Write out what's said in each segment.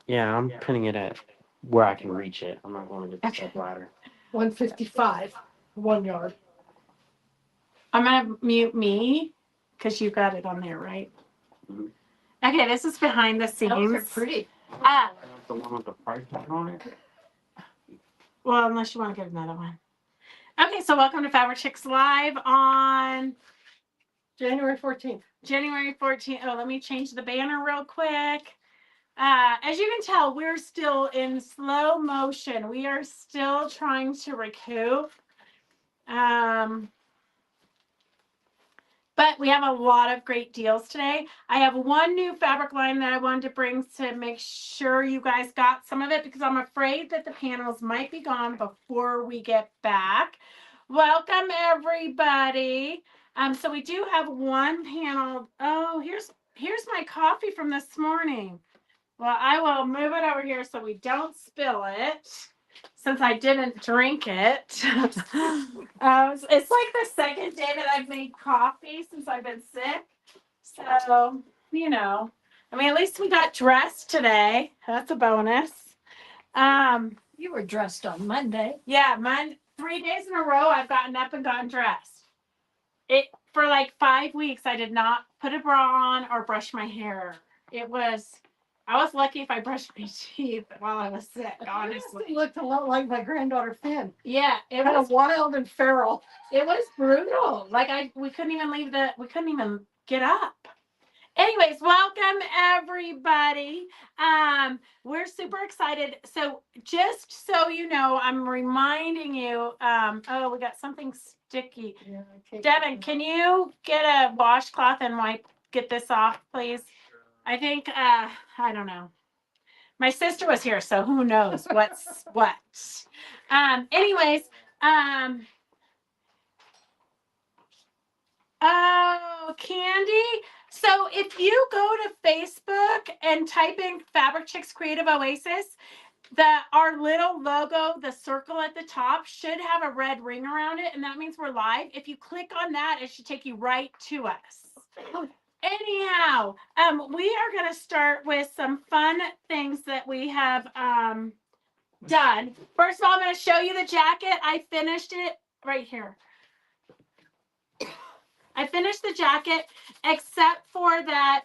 Yeah, I'm pinning it at where I can reach it. I'm not going to get the step ladder. 155, 1 yard. I'm gonna mute me because you got it on there, right? Mhm. Okay, this is behind the Those are scenes. pretty. The one with the price tag on it. Well, unless you want to get another one. Okay, so welcome to Fabric Chicks Live on January 14th. January 14th. Oh, let me change the banner real quick. As you can tell, we're still in slow motion. We are still trying to recoup. But we have a lot of great deals today. I have one new fabric line that I wanted to bring to make sure you guys got some of it because I'm afraid that the panels might be gone before we get back. Welcome, everybody. So we do have one panel. Oh, here's my coffee from this morning. Well, I will move it over here so we don't spill it since I didn't drink it. It's like the second day that I've made coffee since I've been sick. So, I mean, at least we got dressed today. That's a bonus. You were dressed on Monday. Yeah, 3 days in a row I've gotten up and gotten dressed. For like 5 weeks I did not put a bra on or brush my hair. I was lucky if I brushed my teeth while I was sick, honestly. You looked a lot like my granddaughter Finn. Yeah, it Kind was of wild and feral. it was brutal. Like we couldn't even get up. Anyways, welcome everybody. We're super excited. So just so you know, I'm reminding you, oh, we got something sticky. Yeah, Devin, can you get a washcloth and get this off, please? I think, I don't know. My sister was here, so who knows what's what. Anyways, oh, Candy. So if you go to Facebook and type in Fabric Chicks Creative Oasis, our little logo, the circle at the top, should have a red ring around it, and that means we're live. If you click on that, it should take you right to us. Anyhow, we are going to start with some fun things that we have done. First of all, I'm going to show you the jacket. I finished it right here. I finished the jacket, except for that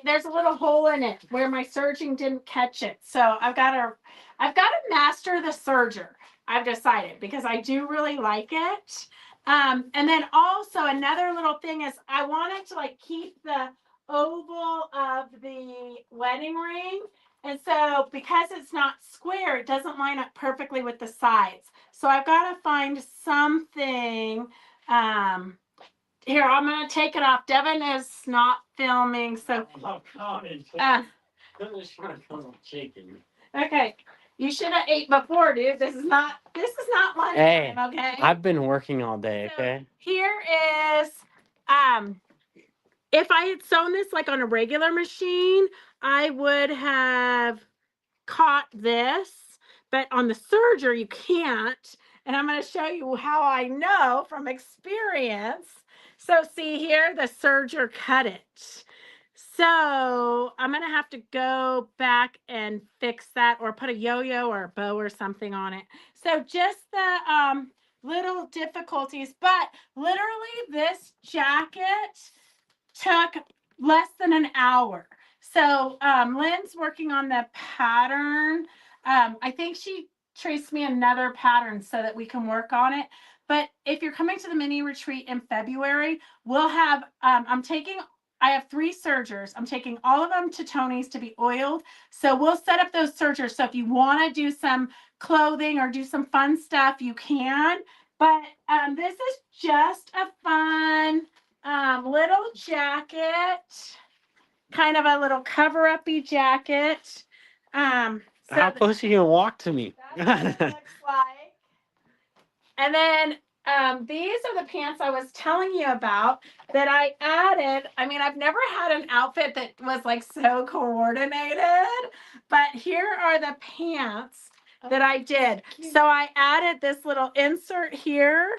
there's a little hole in it where my serging didn't catch it. So I've got to master the serger. I've decided because I do really like it. And then also another little thing is I wanted to like keep the oval of the wedding ring. And so because it's not square, it doesn't line up perfectly with the sides. So I've got to find something. Here, I'm going to take it off. Devin is not filming, so. Okay. You should have ate before, dude. This is not lunch time, okay? I've been working all day, okay? So here is, if I had sewn this like on a regular machine, I would have caught this, but on the serger, you can't. And I'm going to show you how I know from experience. So see here, the serger cut it. So I'm going to have to go back and fix that or put a yo-yo or a bow or something on it. So just the little difficulties, but literally this jacket took less than an hour. So Lynn's working on the pattern. I think she traced me another pattern so that we can work on it. But if you're coming to the mini retreat in February, we'll have, I have 3 sergers. I'm taking all of them to Tony's to be oiled. So we'll set up those sergers. So if you want to do some clothing or do some fun stuff, you can. But this is just a fun little jacket, kind of a little cover-uppy jacket. So How close are you gonna walk to me? That's what it looks like. And then these are the pants I was telling you about that I added. I mean, I've never had an outfit that was like so coordinated, but here are the pants that I did. So I added this little insert here.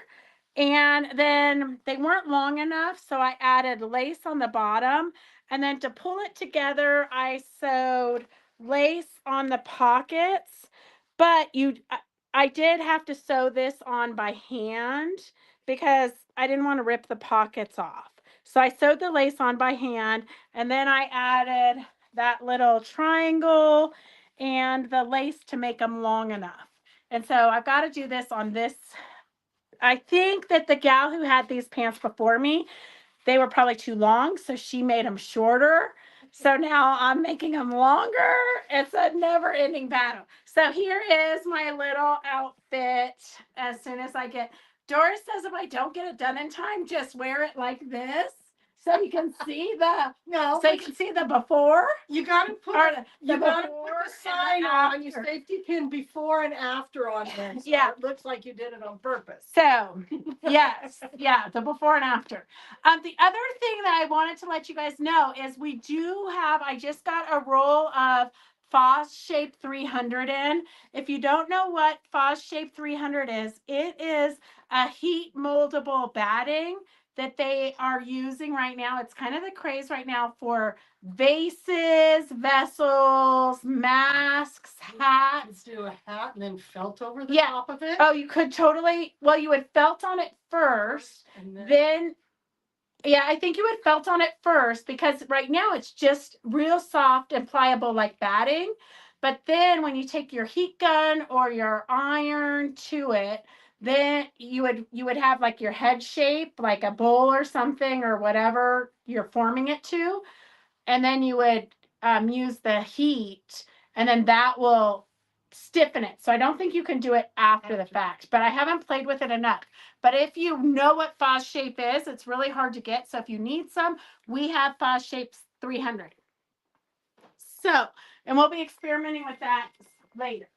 And then they weren't long enough, so I added lace on the bottom. And then to pull it together, I sewed lace on the pockets. But I did have to sew this on by hand because I didn't want to rip the pockets off. So I sewed the lace on by hand, and then I added that little triangle and the lace to make them long enough. And so I've got to do this on this. I think that the gal who had these pants before me, they were probably too long, so she made them shorter. So now I'm making them longer. It's a never-ending battle. So here is my little outfit as soon as I get. Doris says if I don't get it done in time, just wear it like this. So you can see the so you can see the before. You gotta put the the sign on your after. safety pin before and after on there. So Yeah. it looks like you did it on purpose. So yes, yeah, the before and after. The other thing that I wanted to let you guys know is we do have. I just got a roll of Foss Shape 300 in. If you don't know what Foss Shape 300 is, it is a heat moldable batting that they are using right now. It's kind of the craze right now for vases, vessels, masks, hats. Do a hat and then felt over the Yeah. top of it. Oh, you could totally. Well, you would felt on it first, And then yeah, I think you would felt on it first because right now it's just real soft and pliable like batting. But then when you take your heat gun or your iron to it, then you would have like your head shape, like a bowl or something or whatever you're forming it to, and then you would use the heat, and then that will stiffen it. So I don't think you can do it after the fact, but I haven't played with it enough. But if you know what Foss Shape is, it's really hard to get. So if you need some, we have Foss Shapes 300. So, and we'll be experimenting with that later.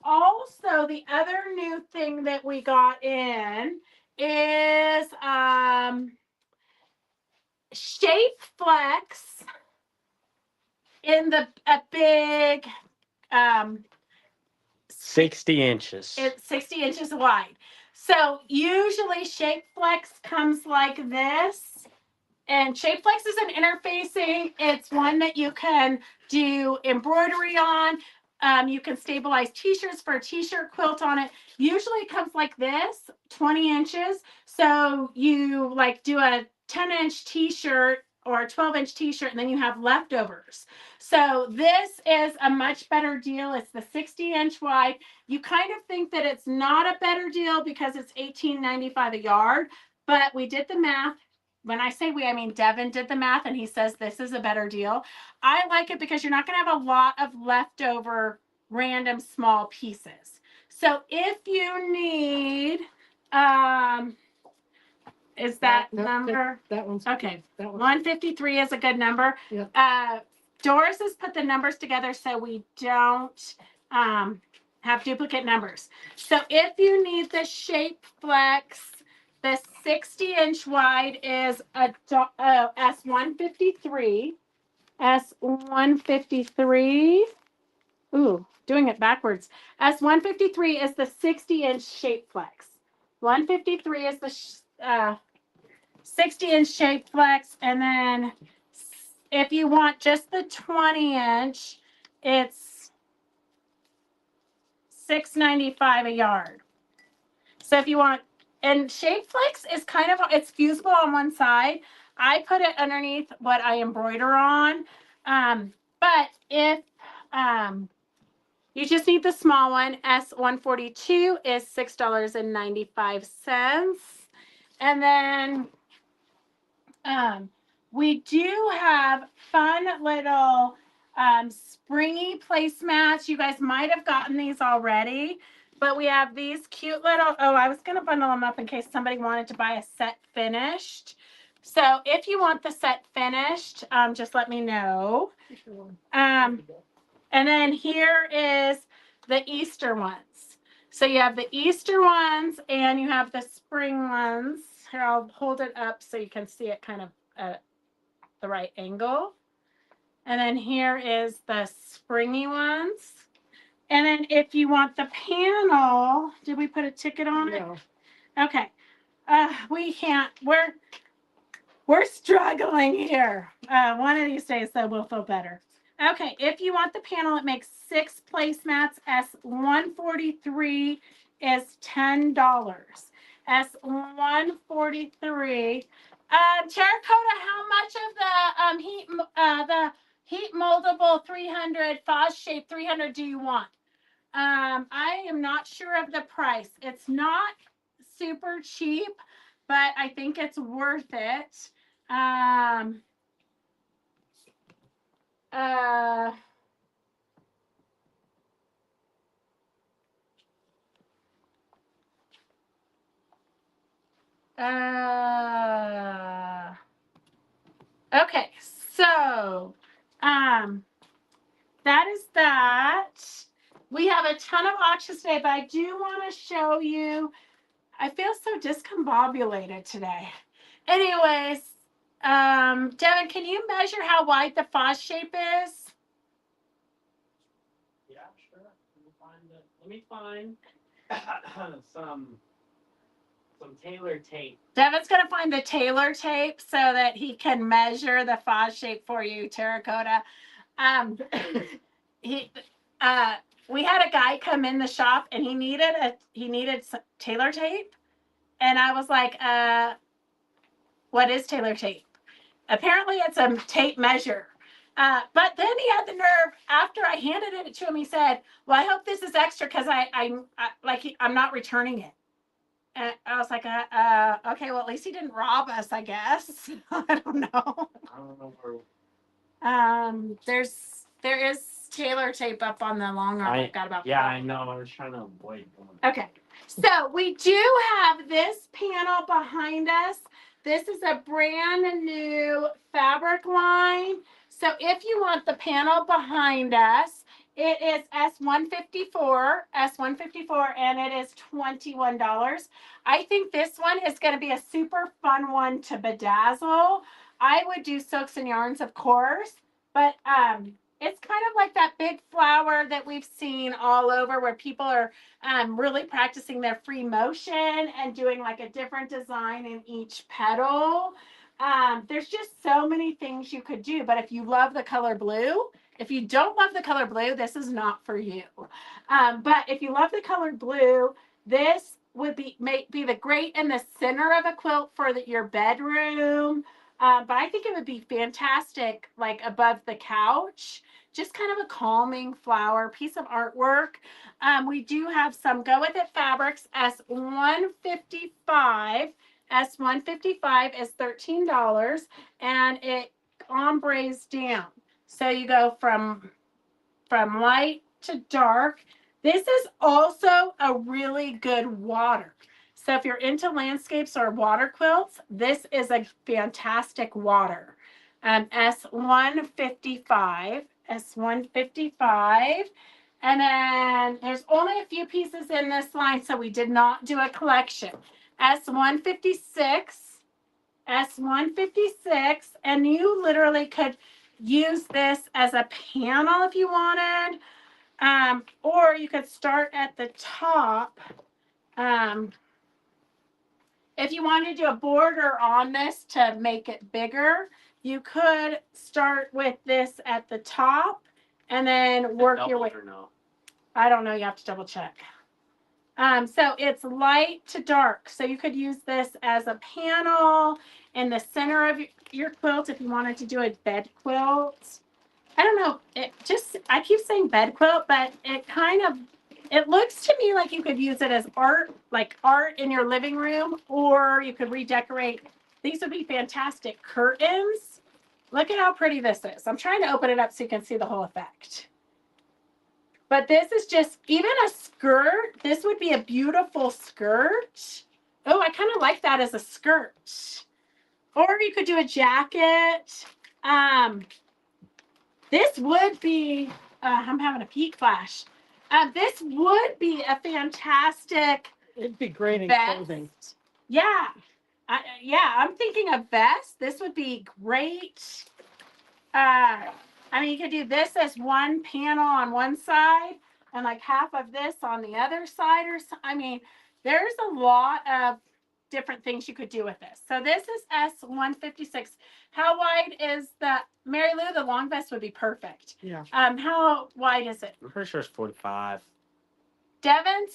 Also, the other new thing that we got in is Shape Flex in a big 60 inches. it's 60 inches wide. So usually Shape Flex comes like this. And Shape Flex is an interfacing. It's one that you can do embroidery on. You can stabilize t-shirts for a t-shirt quilt on it. Usually it comes like this, 20 inches. So you like do a 10-inch t-shirt or a 12-inch t-shirt, and then you have leftovers. So this is a much better deal. It's the 60-inch wide. You kind of think that it's not a better deal because it's $18.95 a yard, but we did the math. When I say we, I mean Devin did the math and he says this is a better deal. I like it because you're not going to have a lot of leftover random small pieces. So if you need, is that number? That one's Okay. That one's 153 is a good number. Yeah. Doris has put the numbers together so we don't have duplicate numbers. So if you need the Shape Flex, the 60-inch wide is a S153. S153. Ooh, doing it backwards. S153 is the 60-inch Shape Flex. 153 is the 60-inch Shape Flex. And then if you want just the 20-inch, it's $6.95 a yard. So if you want, and Shape Flex is kind of, it's fusible on one side. I put it underneath what I embroider on. But if you just need the small one, S142 is $6.95. And then we do have fun little springy placemats. You guys might have gotten these already, but we have these cute little, oh, I was going to bundle them up in case somebody wanted to buy a set finished. So if you want the set finished, just let me know. And then here is the Easter ones. So you have the Easter ones and you have the spring ones. Here, I'll hold it up so you can see it kind of at the right angle. And then here is the springy ones. And then if you want the panel, did we put a ticket on it? No. Okay. We can't. We're struggling here. One of these days, though, we'll feel better. Okay, if you want the panel, it makes 6 placemats. S143 is $10. S143. Terracotta, how much of the heat moldable 300 Foz shape 300 do you want? I am not sure of the price. It's not super cheap, but I think it's worth it. Um, uh, okay, so that is that. We have a ton of auctions today, but I do want to show you. I feel so discombobulated today. Anyways, Devin, can you measure how wide the Foz shape is? Yeah, sure. Let me find some tailor tape. Devin's gonna find the tailor tape so that he can measure the Foz shape for you, Terracotta. He we had a guy come in the shop and he needed some tailor tape, and I was like, what is tailor tape? Apparently, it's a tape measure. But then he had the nerve after I handed it to him. He said, "Well, I hope this is extra because I'm not returning it." And I was like, okay, well, at least he didn't rob us, I guess. I don't know. I don't know where. There is tailor tape up on the long arm. I've got about Yeah, 4. I know. I was trying to avoid one. Okay, so we do have this panel behind us. This is a brand new fabric line. So if you want the panel behind us, it is S154, and it is $21. I think this one is going to be a super fun one to bedazzle. I would do silks and yarns, of course, but it's kind of like that big flower that we've seen all over where people are really practicing their free motion and doing like a different design in each petal. There's just so many things you could do, but if you love the color blue, if you don't love the color blue, this is not for you. But if you love the color blue, this would be the great in the center of a quilt for your bedroom. But I think it would be fantastic like above the couch. Just kind of a calming flower, piece of artwork. We do have some Go With It fabrics. S155. S155 is $13, and it ombres down. So you go from light to dark. This is also a really good water. So if you're into landscapes or water quilts, this is a fantastic water. S155, S155. And then there's only a few pieces in this line, so we did not do a collection. S156, S156, and you literally could use this as a panel if you wanted, or you could start at the top. If you wanted to do a border on this to make it bigger, you could start with this at the top and then work your way. No? I don't know. You have to double check. So it's light to dark. So you could use this as a panel in the center of your quilt if you wanted to do a bed quilt. I don't know. I keep saying bed quilt, but it looks to me like you could use it as art in your living room, or you could redecorate. These would be fantastic curtains. Look at how pretty this is. I'm trying to open it up so you can see the whole effect. But this is just, even a skirt, this would be a beautiful skirt. Oh, I kind of like that as a skirt. Or you could do a jacket. This would be, I'm having a peak flash. This would be a fantastic It'd be great in vest. clothing. Yeah. I'm thinking of vest. This would be great. You could do this as one panel on one side and like half of this on the other side, there's a lot of different things you could do with this. So this is S156. How wide is the, Mary Lou, the long vest would be perfect. Yeah. How wide is it? I'm pretty sure it's 45. Devin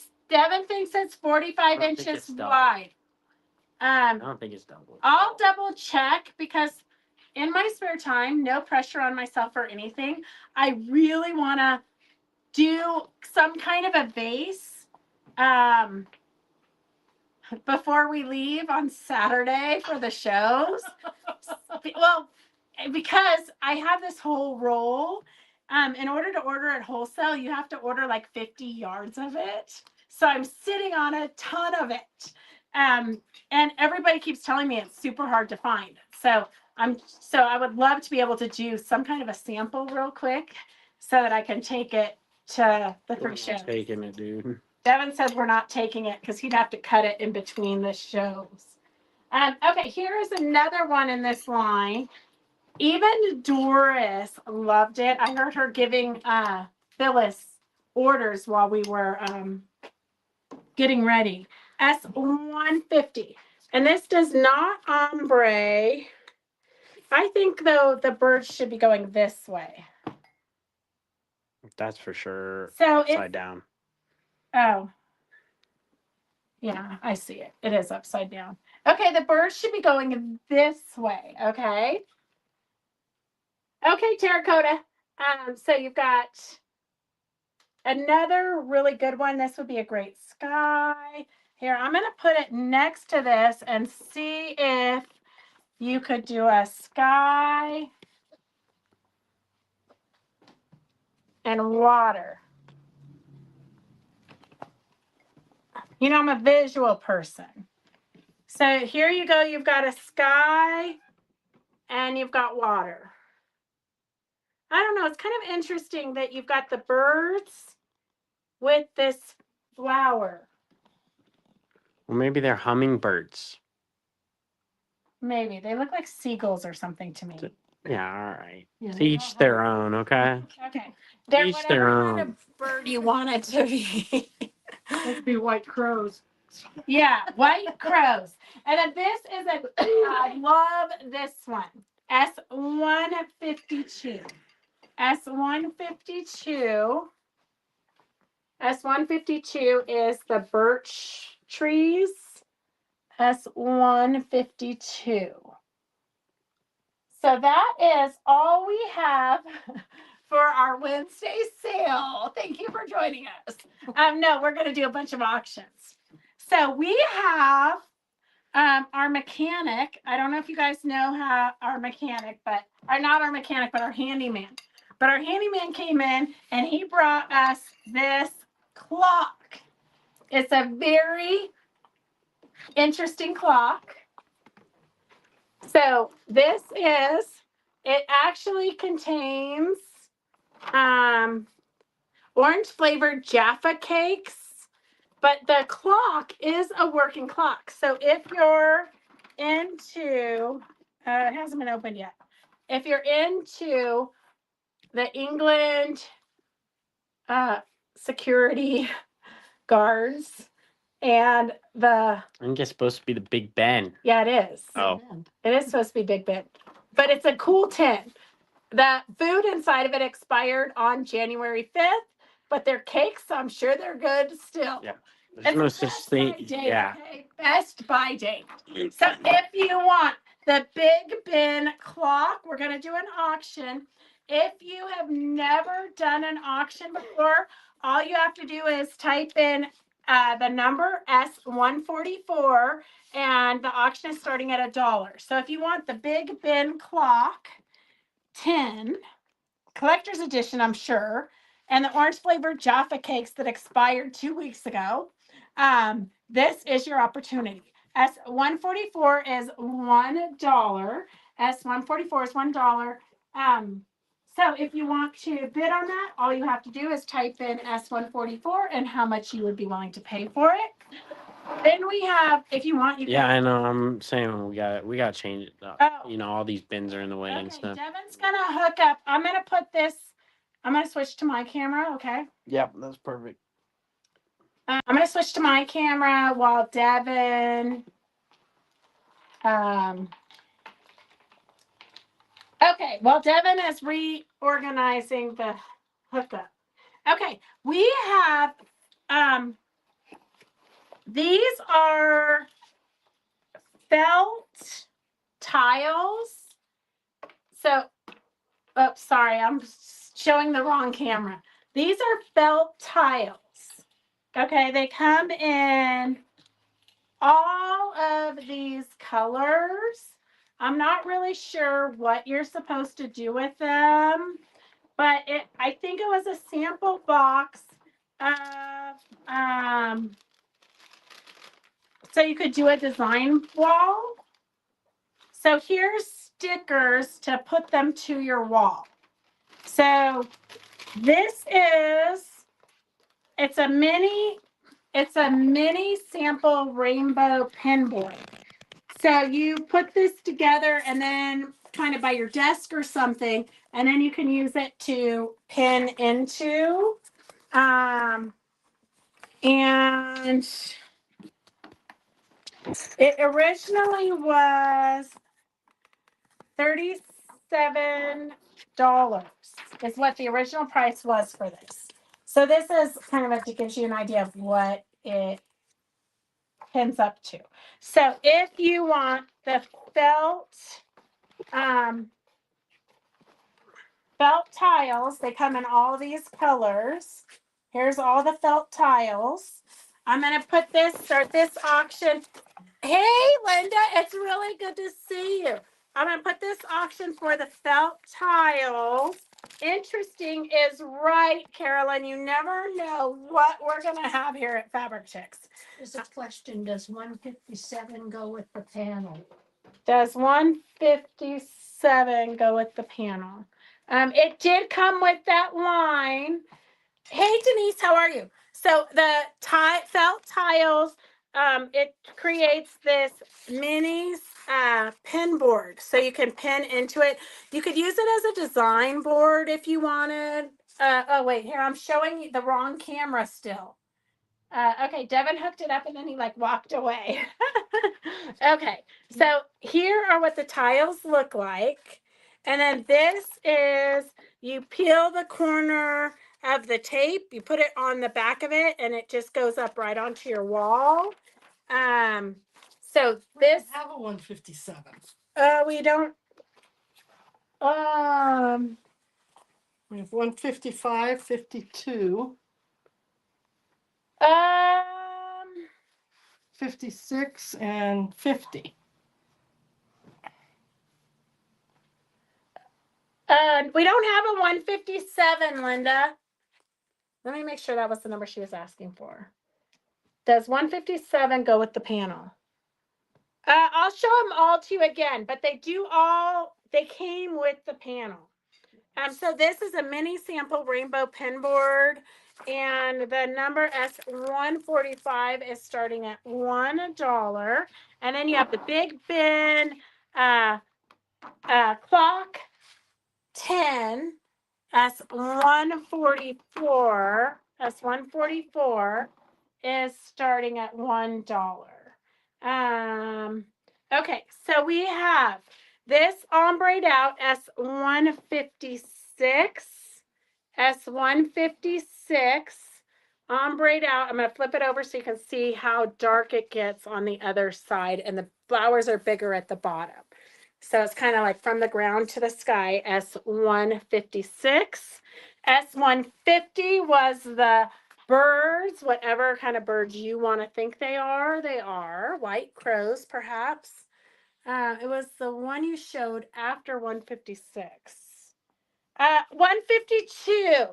thinks it's 45 I don't think inches it's double. wide. I don't think it's double. I'll double check because in my spare time, no pressure on myself or anything, I really want to do some kind of a vase before we leave on Saturday for the shows. Well, because I have this whole roll. In order to order at wholesale, you have to order like 50 yards of it. So I'm sitting on a ton of it. And everybody keeps telling me it's super hard to find. So I would love to be able to do some kind of a sample real quick so that I can take it to the We're three not shows. taking it, dude. Devin says we're not taking it because he'd have to cut it in between the shows. Okay, here is another one in this line. Even Doris loved it. I heard her giving Phyllis orders while we were getting ready. S150. And this does not ombre. I think, though, the birds should be going this way. That's for sure. So Upside down. Oh. Yeah, I see it. It is upside down. Okay, the birds should be going this way. Okay. Okay, terracotta. So you've got another really good one. This would be a great sky. Here, I'm going to put it next to this and see if you could do a sky and water. You know, I'm a visual person. So here you go. You've got a sky and you've got water. I don't know. It's kind of interesting that you've got the birds with this flower. Well, maybe they're hummingbirds. Maybe. They look like seagulls or something to me. Yeah, all right. Yeah, To each their own, okay? Okay. They're Each their whatever kind own. of bird you want it to be. Let's be white crows. Yeah, white crows. And then this is I love this one. S152. S152. S152 is the birch trees. S152. So that is all we have for our Wednesday sale. Thank you for joining us. No, we're going to do a bunch of auctions. So we have our mechanic. I don't know if you guys know how our mechanic, but or not our mechanic, but our handyman. But our handyman came in and he brought us this clock. It's a very interesting clock. So this is, it actually contains orange flavored Jaffa cakes, but the clock is a working clock. So if you're into, it hasn't been opened yet. If you're into the England security guards and I think it's supposed to be the Big Ben. yeah, it is. Oh. It is supposed to be Big Ben, but it's a cool tin. The food inside of it expired on January 5th, but their cakes, I'm sure they're good still. Yeah. There's no such thing. Yeah. Okay? Best by date. So if you want the Big Ben clock, we're going to do an auction. If you have never done an auction before, all you have to do is type in the number S144, and the auction is starting at $1. So if you want the Big Ben clock, 10, collector's edition, I'm sure, and the orange flavored Jaffa cakes that expired 2 weeks ago, this is your opportunity. S144 is $1. S144 is $1. So if you want to bid on that, all you have to do is type in S144 and how much you would be willing to pay for it. Then we have, if you want, you Yeah, can. I know. I'm saying we got to change it up. Oh. You know, all these bins are in the way and Okay, stuff. Devin's gonna hook up. I'm gonna put this. I'm gonna switch to my camera. Okay. Yep, that's perfect. I'm gonna switch to my camera while Devin Okay, well, Devin is reorganizing the hookup. Okay, we have, these are felt tiles. So, oh, sorry, I'm showing the wrong camera. These are felt tiles. Okay, they come in all of these colors. I'm not really sure what you're supposed to do with them, but I think it was a sample box of so you could do a design wall. So here's stickers to put them to your wall. So this is it's a mini sample rainbow pin board. So you put this together and then kind of by your desk or something, and then you can use it to pin into. And it originally was $37 is what the original price was for this. So this is kind of to give you an idea of what it pins up to. So if you want the felt tiles, they come in all these colors. Here's all the felt tiles. I'm going to start this auction. Hey, Linda, it's really good to see you. I'm going to put this auction for the felt tiles. Interesting is right, Carolyn. You never know what we're going to have here at Fabric Chicks. There's a question, does 157 go with the panel? Does 157 go with the panel? It did come with that line. Hey, Denise, how are you? So the felt tiles, it creates this mini pin board. So you can pin into it. You could use it as a design board if you wanted. Oh, wait, here, I'm showing you the wrong camera still. Okay, Devin hooked it up and then he like walked away. Okay, so here are what the tiles look like. And then this is, you peel the corner of the tape, you put it on the back of it, and it just goes up right onto your wall. So this, have a 157. we don't, We have 155, 52, 56, and 50. we don't have a 157, Linda. Let me make sure that was the number she was asking for. Does 157 go with the panel? I'll show them all to you again, but they came with the panel. So this is a mini sample rainbow pin board, and the number S145 is starting at $1. And then you have the Big Ben clock 10 S144 is starting at $1. Okay, so we have this ombre'd out S156 ombre'd out. I'm going to flip it over so you can see how dark it gets on the other side, and the flowers are bigger at the bottom. So it's kind of like from the ground to the sky, S156. S150 was the birds, whatever kind of birds you want to think they are. They are white crows, perhaps. It was the one you showed after 156. 152.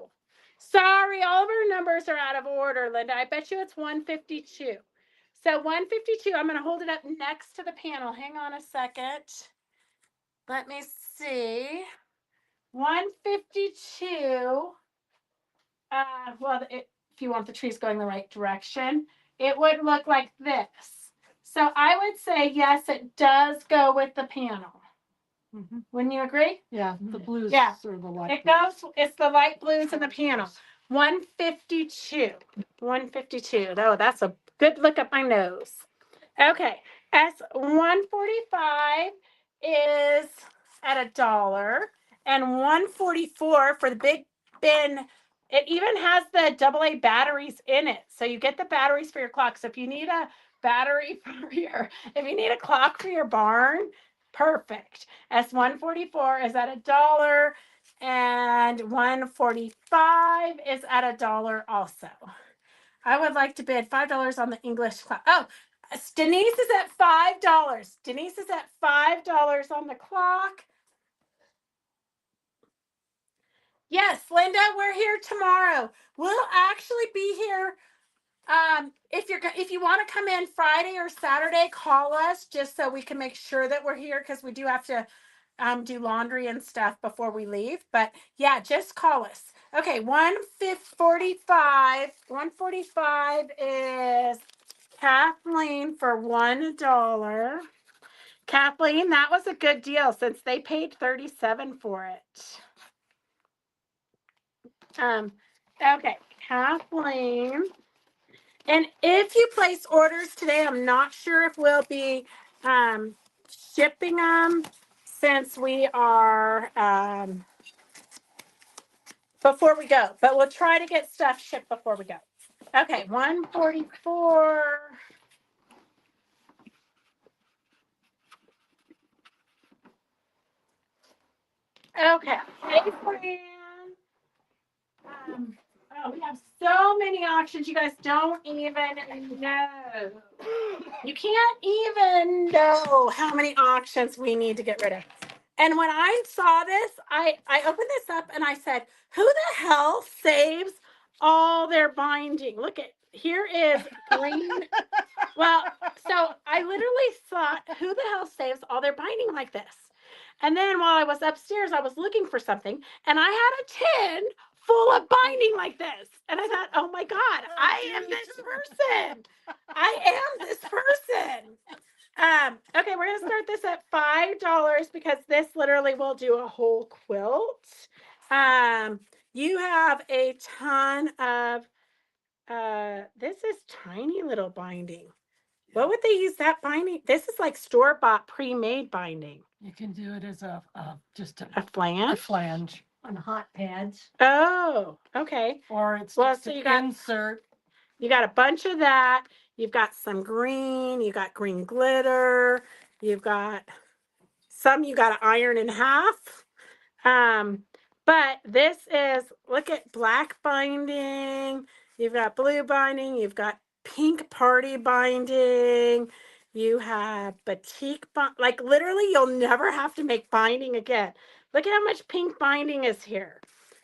Sorry, all of our numbers are out of order, Linda. I bet you it's 152. So 152, I'm going to hold it up next to the panel. Hang on a second. Let me see. 152. If you want the trees going the right direction, it would look like this. So I would say, yes, it does go with the panel. Mm-hmm. Wouldn't you agree? Yeah, the blues Yeah. or the light. It goes, it's the light blues in the panel. 152. 152. Oh, that's a good look at my nose. Okay. S145 is at $1, and 144 for the big bin. It even has the AA batteries in it, so you get the batteries for your clock. So if you need a battery if you need a clock for your barn, perfect. S144 is at $1, and 145 is at $1 also. I would like to bid $5 on the English clock. Oh, Denise is at $5. Denise is at $5 on the clock. Yes, Linda, we're here tomorrow. We'll actually be here. If you want to come in Friday or Saturday, call us just so we can make sure that we're here, because we do have to do laundry and stuff before we leave. But yeah, just call us. Okay, 145. 145 is Kathleen for $1. Kathleen, that was a good deal since they paid $37 for it. Okay, Kathleen. And if you place orders today, I'm not sure if we'll be shipping them since we are before we go, but we'll try to get stuff shipped before we go. Okay, 144. Okay, hey Fran. Oh, we have so many auctions. You guys don't even know. You can't even know how many auctions we need to get rid of. And when I saw this, I opened this up and I said, who the hell saves all their binding? Look at, here is green. Well, so I literally thought, who the hell saves all their binding like this? And then while I was upstairs, I was looking for something, and I had a tin full of binding like this. And I thought, oh my God, I am this person. I am this person. Okay, we're gonna start this at $5 because this literally will do a whole quilt. You have a ton of this is tiny little binding. What would they use that binding? This is like store-bought pre-made binding. You can do it as just A a flange? flange, On hot pads. Oh, okay. or it's Well, just so an you got- insert. You got a bunch of that. You've got some green. You got green glitter. You've got some you got to iron in half. But this is, look at black binding. You've got blue binding. You've got pink party binding. You have batik, like literally you'll never have to make binding again. Look at how much pink binding is here.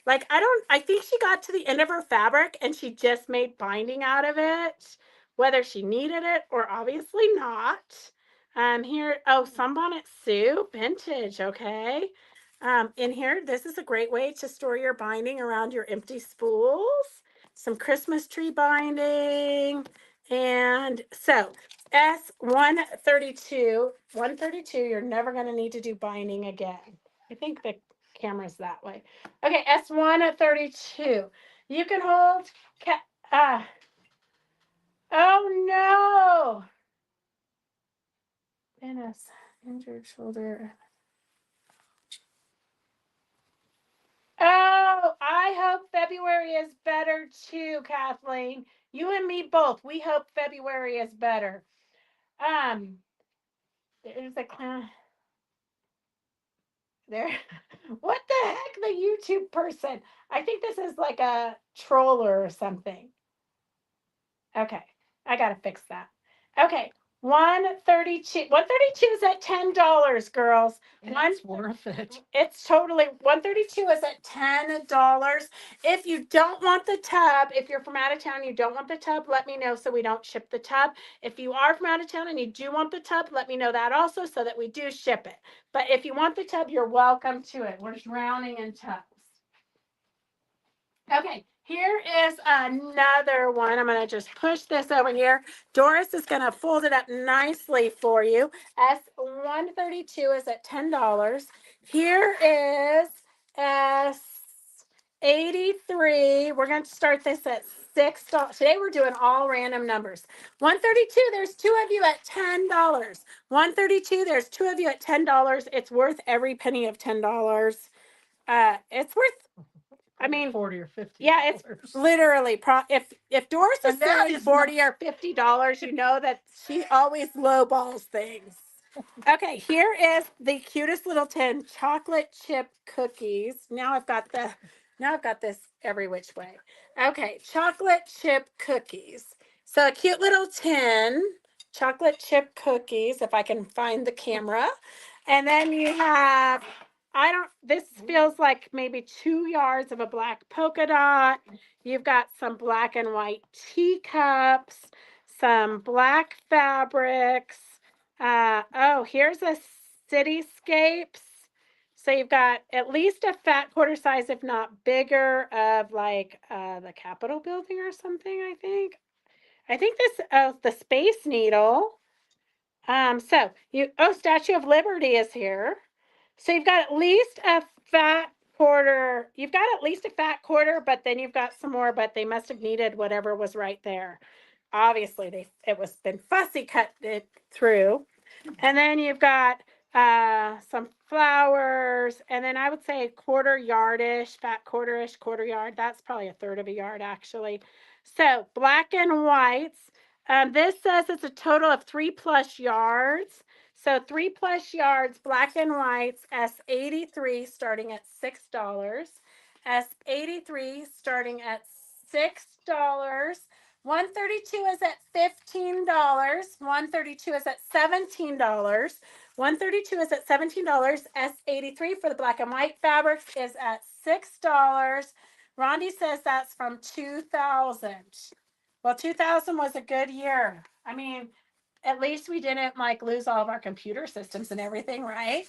Like, I think she got to the end of her fabric and she just made binding out of it, whether she needed it or obviously not. Here, oh, Sunbonnet Sue, vintage, okay. In here, this is a great way to store your binding around your empty spools. Some Christmas tree binding. And so S132, 132, you're never going to need to do binding again. I think the camera's that way. Okay, S132. You can hold, oh no. Dennis, injured shoulder. Oh, I hope February is better too, Kathleen. You and me both. We hope February is better. There's a clown there. What the heck, the YouTube person? I think this is like a troller or something. Okay, I gotta fix that. Okay, 132. 132 is at $10, girls. It's worth it. It's totally 132 is at $10. If you don't want the tub, if you're from out of town, you don't want the tub, let me know so we don't ship the tub. If you are from out of town and you do want the tub, let me know that also so that we do ship it. But if you want the tub, you're welcome to it. We're drowning in tubs. Okay, here is another one. I'm going to just push this over here. Doris is going to fold it up nicely for you. S132 is at $10. Here is 83. We're going to start this at $6. Today we're doing all random numbers. 132, there's two of you at $10. 132, there's two of you at $10. It's worth every penny of $10. It's worth, I mean, 40 or 50. yeah, it's literally if Doris is And that selling is 40 or $50, you know that she always lowballs things. Okay, here is the cutest little tin chocolate chip cookies. Now I've got this every which way. Okay, chocolate chip cookies. So a cute little tin chocolate chip cookies, if I can find the camera. And then you have, this feels like maybe 2 yards of a black polka dot. You've got some black and white teacups, some black fabrics. Here's a cityscapes. So you've got at least a fat quarter size, if not bigger, of like the Capitol building or something, I think. I think this, the Space Needle. Statue of Liberty is here. So you've got at least a fat quarter. You've got at least a fat quarter, but then you've got some more, but they must have needed whatever was right there. Obviously, it was been fussy cut it through. And then you've got some flowers, and then I would say quarter yardish, fat quarter-ish, quarter yard. That's probably a third of a yard, actually. So black and whites. This says it's a total of 3+ yards. So 3+ yards, black and whites, S83 starting at $6. S83 starting at $6. 132 is at $15. 132 is at $17. 132 is at $17. S83 for the black and white fabrics is at $6. Rondi says that's from 2000. Well, 2000 was a good year. I mean, at least we didn't like lose all of our computer systems and everything, right?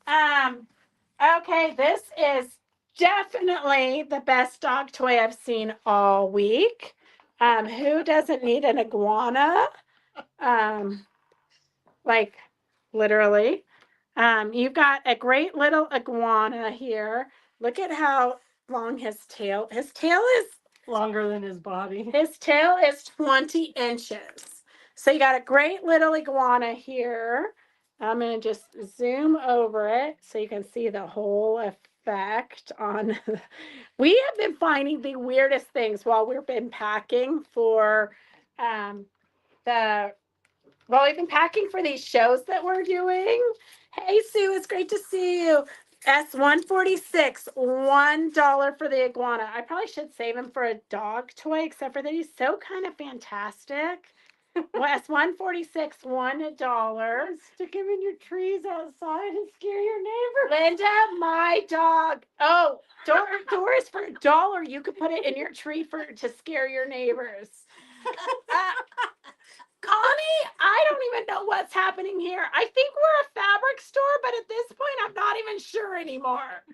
Okay, this is definitely the best dog toy I've seen all week. Who doesn't need an iguana? Like literally. You've got a great little iguana here. Look at how long his tail. His tail is longer than his body. His tail is 20 inches. So you got a great little iguana here. I'm going to just zoom over it so you can see the whole effect on. We have been finding the weirdest things while we've been packing for we've been packing for these shows that we're doing. Hey, Sue, it's great to see you. S146, $1 for the iguana. I probably should save him for a dog toy, except for that he's so kind of fantastic. S146, $1. Stick him in your trees outside and scare your neighbor. Linda, my dog. Oh, Doris, for $1, you could put it in your tree to scare your neighbors. Connie, I don't even know what's happening here. I think we're a fabric store, but at this point, I'm not even sure anymore.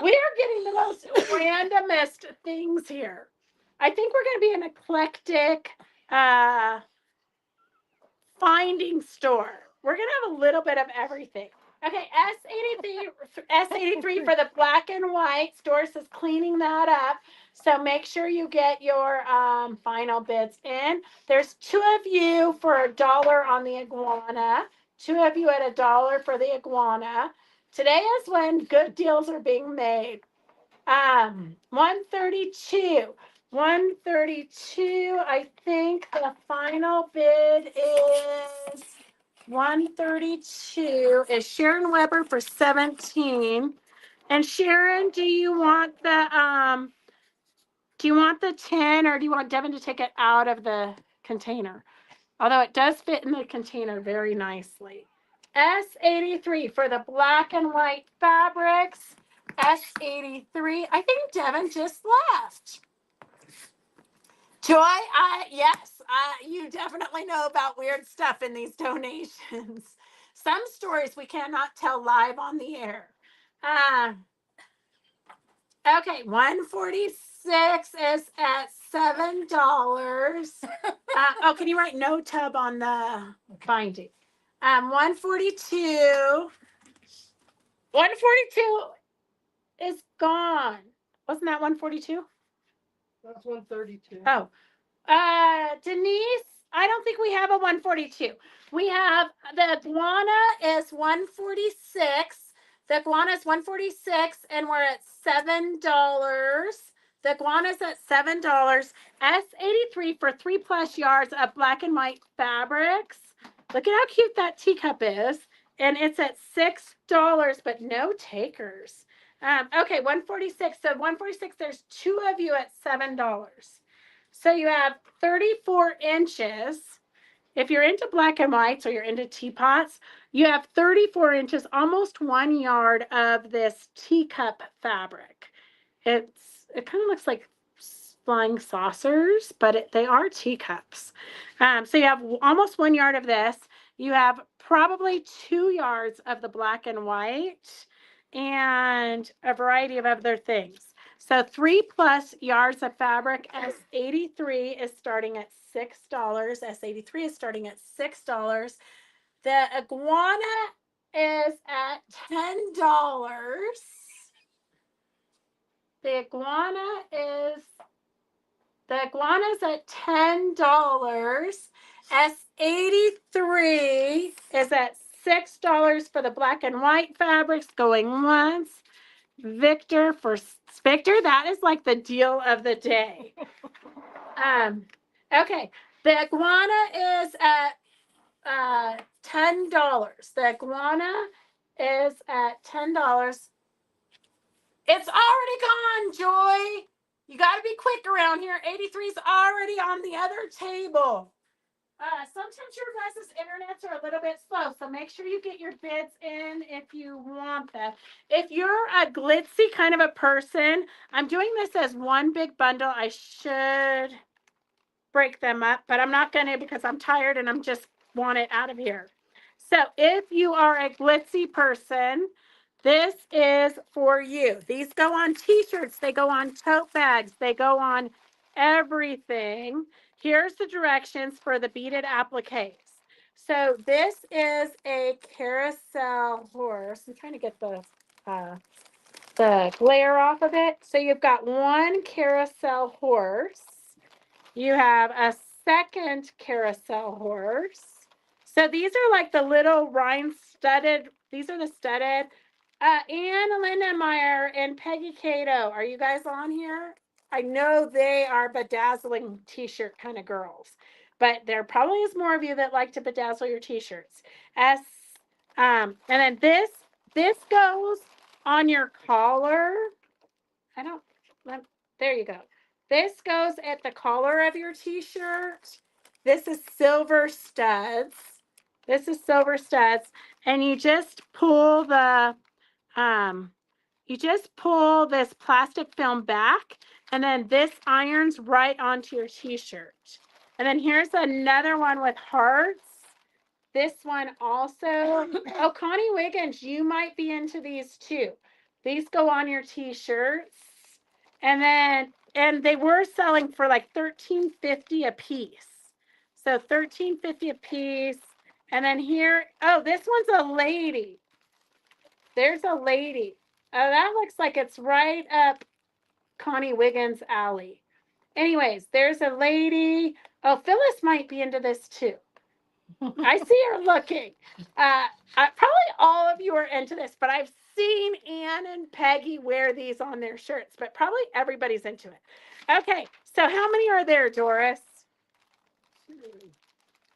We are getting the most randomest things here. I think we're going to be an eclectic finding store. We're going to have a little bit of everything. Okay, S83 for the black and white. Doris is cleaning that up. So make sure you get your final bids in. There's 2 of you for $1 on the iguana. 2 of you at $1 for the iguana. Today is when good deals are being made. 132. 132, I think the final bid is 132 is Sharon Weber for 17. And Sharon, do you want the 10, or do you want Devin to take it out of the container? Although it does fit in the container very nicely. S83 for the black and white fabrics. S83. I think Devin just left. Joy, yes, you definitely know about weird stuff in these donations. Some stories we cannot tell live on the air. Okay, 146 is at $7. Can you write no tub on the binding? 142 is gone. Wasn't that 142? That's 132. Oh, Denise, I don't think we have a 142. We have the iguana is 146. The iguana is 146, and we're at $7. The iguana is at $7. S83 for 3+ yards of black and white fabrics. Look at how cute that teacup is. And it's at $6, but no takers. Okay, 146. So 146, there's 2 of you at $7. So you have 34 inches. If you're into black and whites or you're into teapots, you have 34 inches, almost 1 yard of this teacup fabric. It kind of looks like flying saucers, but they are teacups. So you have almost 1 yard of this. You have probably 2 yards of the black and white and a variety of other things. So 3+ yards of fabric. S83 is starting at $6. S83 is starting at $6. The iguana is at $10. The iguana is at $10. S83 is at $6 for the black and white fabrics, going once. Victor, that is like the deal of the day. Okay, the iguana is at $10. The iguana is at $10. It's already gone, Joy. You got to be quick around here. 83 is already on the other table. Sometimes your guys' internets are a little bit slow, so make sure you get your bids in if you want them. If you're a glitzy kind of a person, I'm doing this as one big bundle. I should break them up, but I'm not going to because I'm tired and I'm just want it out of here. So if you are a glitzy person, this is for you. These go on t-shirts, they go on tote bags, they go on everything. Here's the directions for the beaded appliques. So this is a carousel horse. I'm trying to get the glare off of it. So you've got one carousel horse. You have a second carousel horse. So these are like the little rhine studded. These are the studded. Ann Lindenmeyer and Peggy Cato, are you guys on here? I know they are bedazzling t-shirt kind of girls, but there probably is more of you that like to bedazzle your t-shirts. And then this goes on your collar. There you go. This goes at the collar of your t-shirt. This is silver studs. And you just pull this plastic film back, and then this irons right onto your t-shirt. And then here's another one with hearts. This one also. Oh, Connie Wiggins, you might be into these too. These go on your t-shirts. And they were selling for like $13.50 a piece. So $13.50 a piece. And then here, oh, this one's a lady. There's a lady. Oh, that looks like it's right up Connie Wiggins' alley. Anyways, there's a lady. Oh, Phyllis might be into this too. I see her looking. Probably all of you are into this, but I've seen Ann and Peggy wear these on their shirts, but probably everybody's into it. Okay, so how many are there, Doris? 2,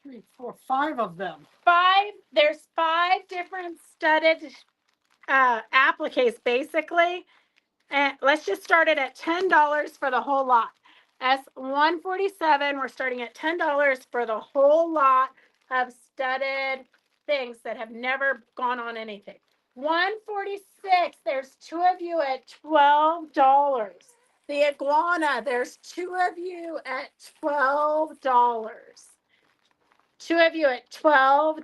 3, 4, 5 of them. 5. There's 5 different studded appliques, basically. And let's just start it at $10 for the whole lot. S147, we're starting at $10 for the whole lot of studded things that have never gone on anything. 146, there's 2 of you at $12. The iguana, there's 2 of you at $12. 2 of you at $12.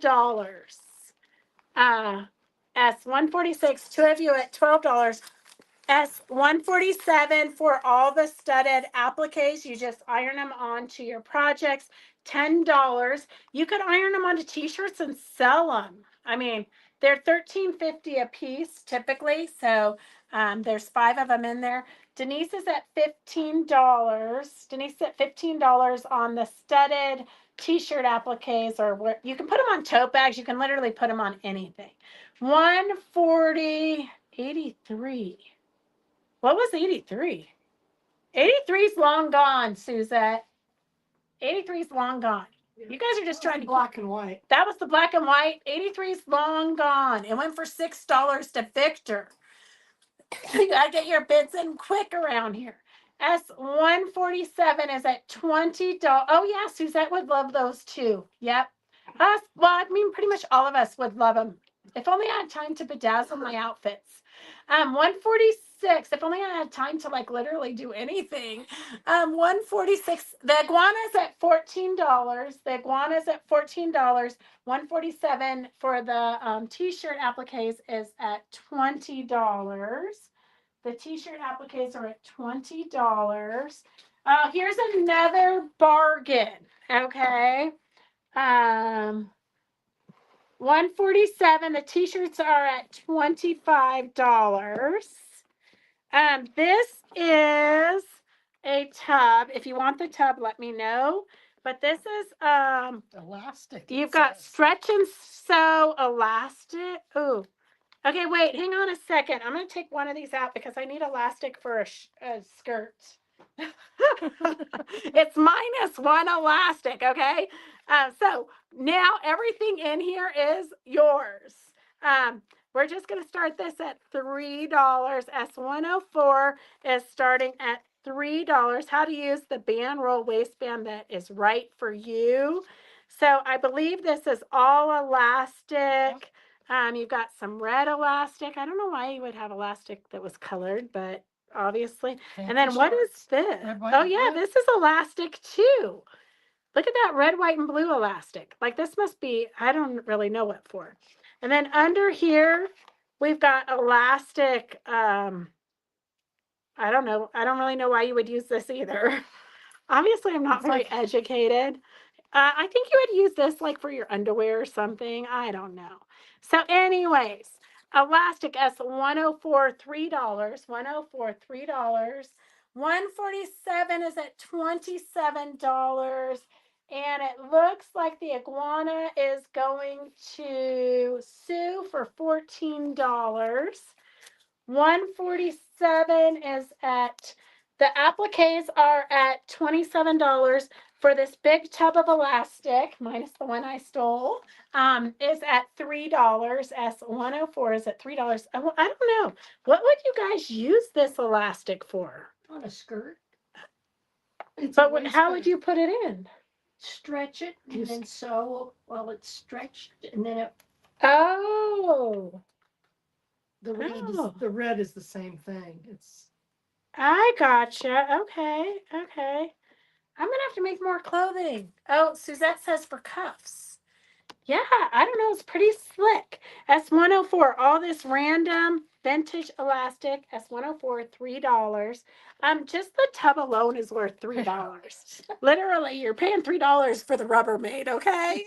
S146, 2 of you at $12. S147 for all the studded appliques. You just iron them onto your projects. $10. You could iron them onto t-shirts and sell them. I mean, they're $13.50 a piece typically. So There's 5 of them in there. Denise is at $15. Denise is at $15 on the studded t-shirt appliques, or what you can put them on tote bags. You can literally put them on anything. 140, 83. What was 83? 83 is long gone, Suzette. 83 is long gone. You guys are just trying to black and white. That was the black and white. 83 is long gone. It went for $6 to Victor. You gotta get your bids in quick around here. S147 is at $20. Oh yeah, Suzette would love those too. Yep. Us, well, I mean, pretty much all of us would love them. If only I had time to bedazzle my outfits. 146. If only I had time to like literally do anything. 146. The iguana's at $14. The iguana's at $14. 147 for the t-shirt appliques is at $20. The t-shirt appliques are at $20. Here's another bargain. Okay. 147. The t-shirts are at $25. This is a tub. If you want the tub, let me know. But this is Elastic. you've got stretch and sew elastic. Ooh. Okay, wait, hang on a second. I'm going to take one of these out because I need elastic for a skirt. It's -1 elastic, okay? So now everything in here is yours. We're just going to start this at $3. S104 is starting at $3. How to use the band roll waistband that is right for you. So I believe this is all elastic. You've got some red elastic. I don't know why you would have elastic that was colored, but obviously. And then what is this? Oh yeah, this is elastic too. Look at that red, white, and blue elastic. Like this must be, I don't really know what for. And then under here, we've got elastic. I don't know. I don't really know why you would use this either. Obviously, I'm not very educated. I think you would use this like for your underwear or something. I don't know. So anyways, elastic S104, $3. 104, $3. 147 is at $27. And it looks like the iguana is going to sue for $14. 147 is at, the appliques are at $27 for this big tub of elastic, minus the one I stole, is at $3. S104 is at $3. I don't know. What would you guys use this elastic for? On a skirt. But how would you put it in? Stretch it and then sew while it's stretched, and then it. Oh. The red is the same thing. It's. I gotcha. Okay. Okay. I'm gonna have to make more clothing. Oh, Suzette says for cuffs. Yeah, I don't know. It's pretty slick. S104. All this random vintage elastic. S104. $3. Just the tub alone is worth $3. Literally, you're paying $3 for the Rubbermaid. Okay.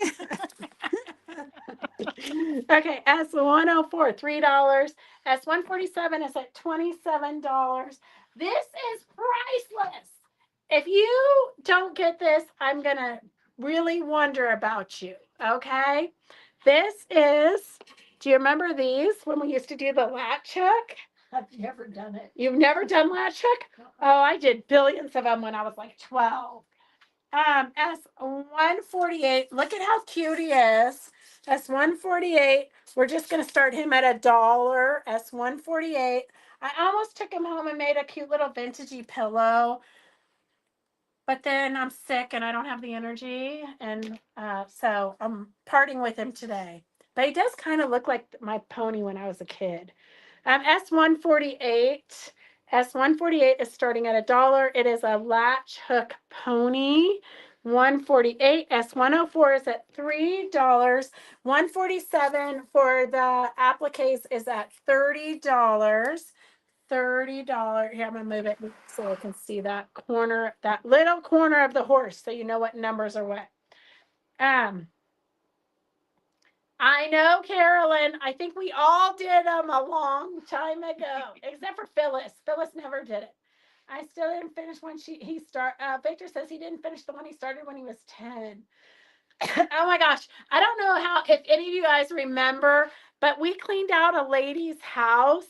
Okay, S104, $3. S147 is at $27. This is priceless. If you don't get this, I'm going to really wonder about you, okay? This is, do you remember these when we used to do the latch hook? I've never done it. You've never done latch hook? Oh, I did billions of them when I was like 12. S148, look at how cute he is. S148, we're just going to start him at $1. S148. I almost took him home and made a cute little vintagey pillow. But then I'm sick and I don't have the energy. And so I'm parting with him today. But he does kind of look like my pony when I was a kid. S148. S148 is starting at $1. It is a latch hook pony. 148. S104 is at $3. 147 for the appliques is at $30. $30. Here, I'm gonna move it so I can see that corner, that little corner of the horse, so you know what numbers are what. I know, Carolyn. I think we all did them a long time ago, except for Phyllis. Phyllis never did it. I still didn't finish when Victor says he didn't finish the one he started when he was 10. Oh my gosh. I don't know if any of you guys remember, but we cleaned out a lady's house.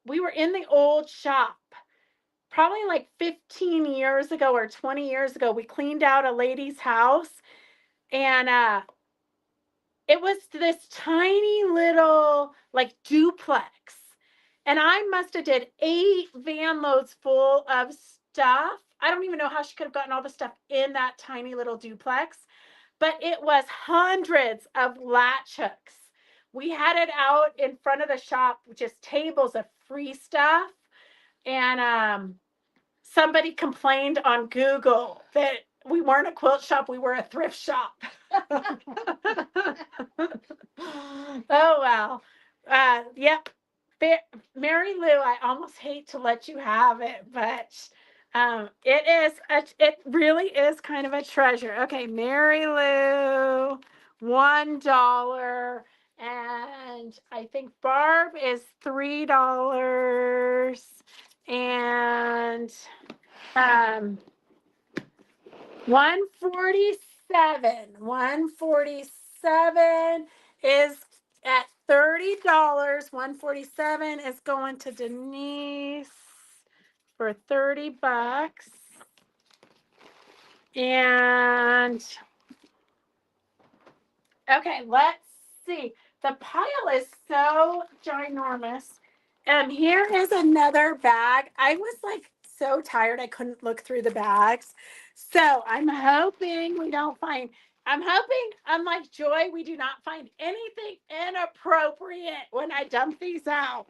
We were in the old shop. Probably like 15 years ago or 20 years ago, we cleaned out a lady's house, and it was this tiny little like duplex. And I must have did 8 van loads full of stuff. I don't even know how she could have gotten all the stuff in that tiny little duplex, but it was hundreds of latch hooks. We had it out in front of the shop, just tables of free stuff. And somebody complained on Google that we weren't a quilt shop, we were a thrift shop. Oh, well. Yep. Mary Lou, I almost hate to let you have it, but it really is kind of a treasure. Okay, Mary Lou, $1. And I think Barb is $3. And 147 is at $30. 147 is going to Denise for $30. And okay, let's see. The pile is so ginormous. Here is another bag. I was like so tired I couldn't look through the bags. So I'm hoping we don't find, I'm hoping, unlike Joy, we do not find anything inappropriate when I dump these out.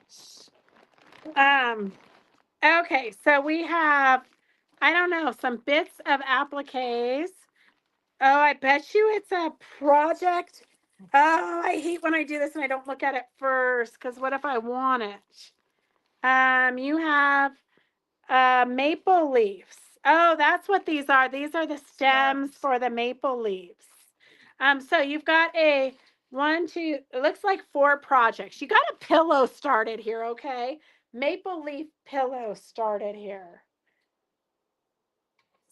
Okay, so we have, I don't know, some bits of appliques. Oh, I bet you it's a project. Oh, I hate when I do this and I don't look at it first, because what if I want it? You have maple leaves. Oh, that's what these are. These are the stems for the maple leaves. So you've got it looks like 4 projects. You got a pillow started here, okay? Maple leaf pillow started here.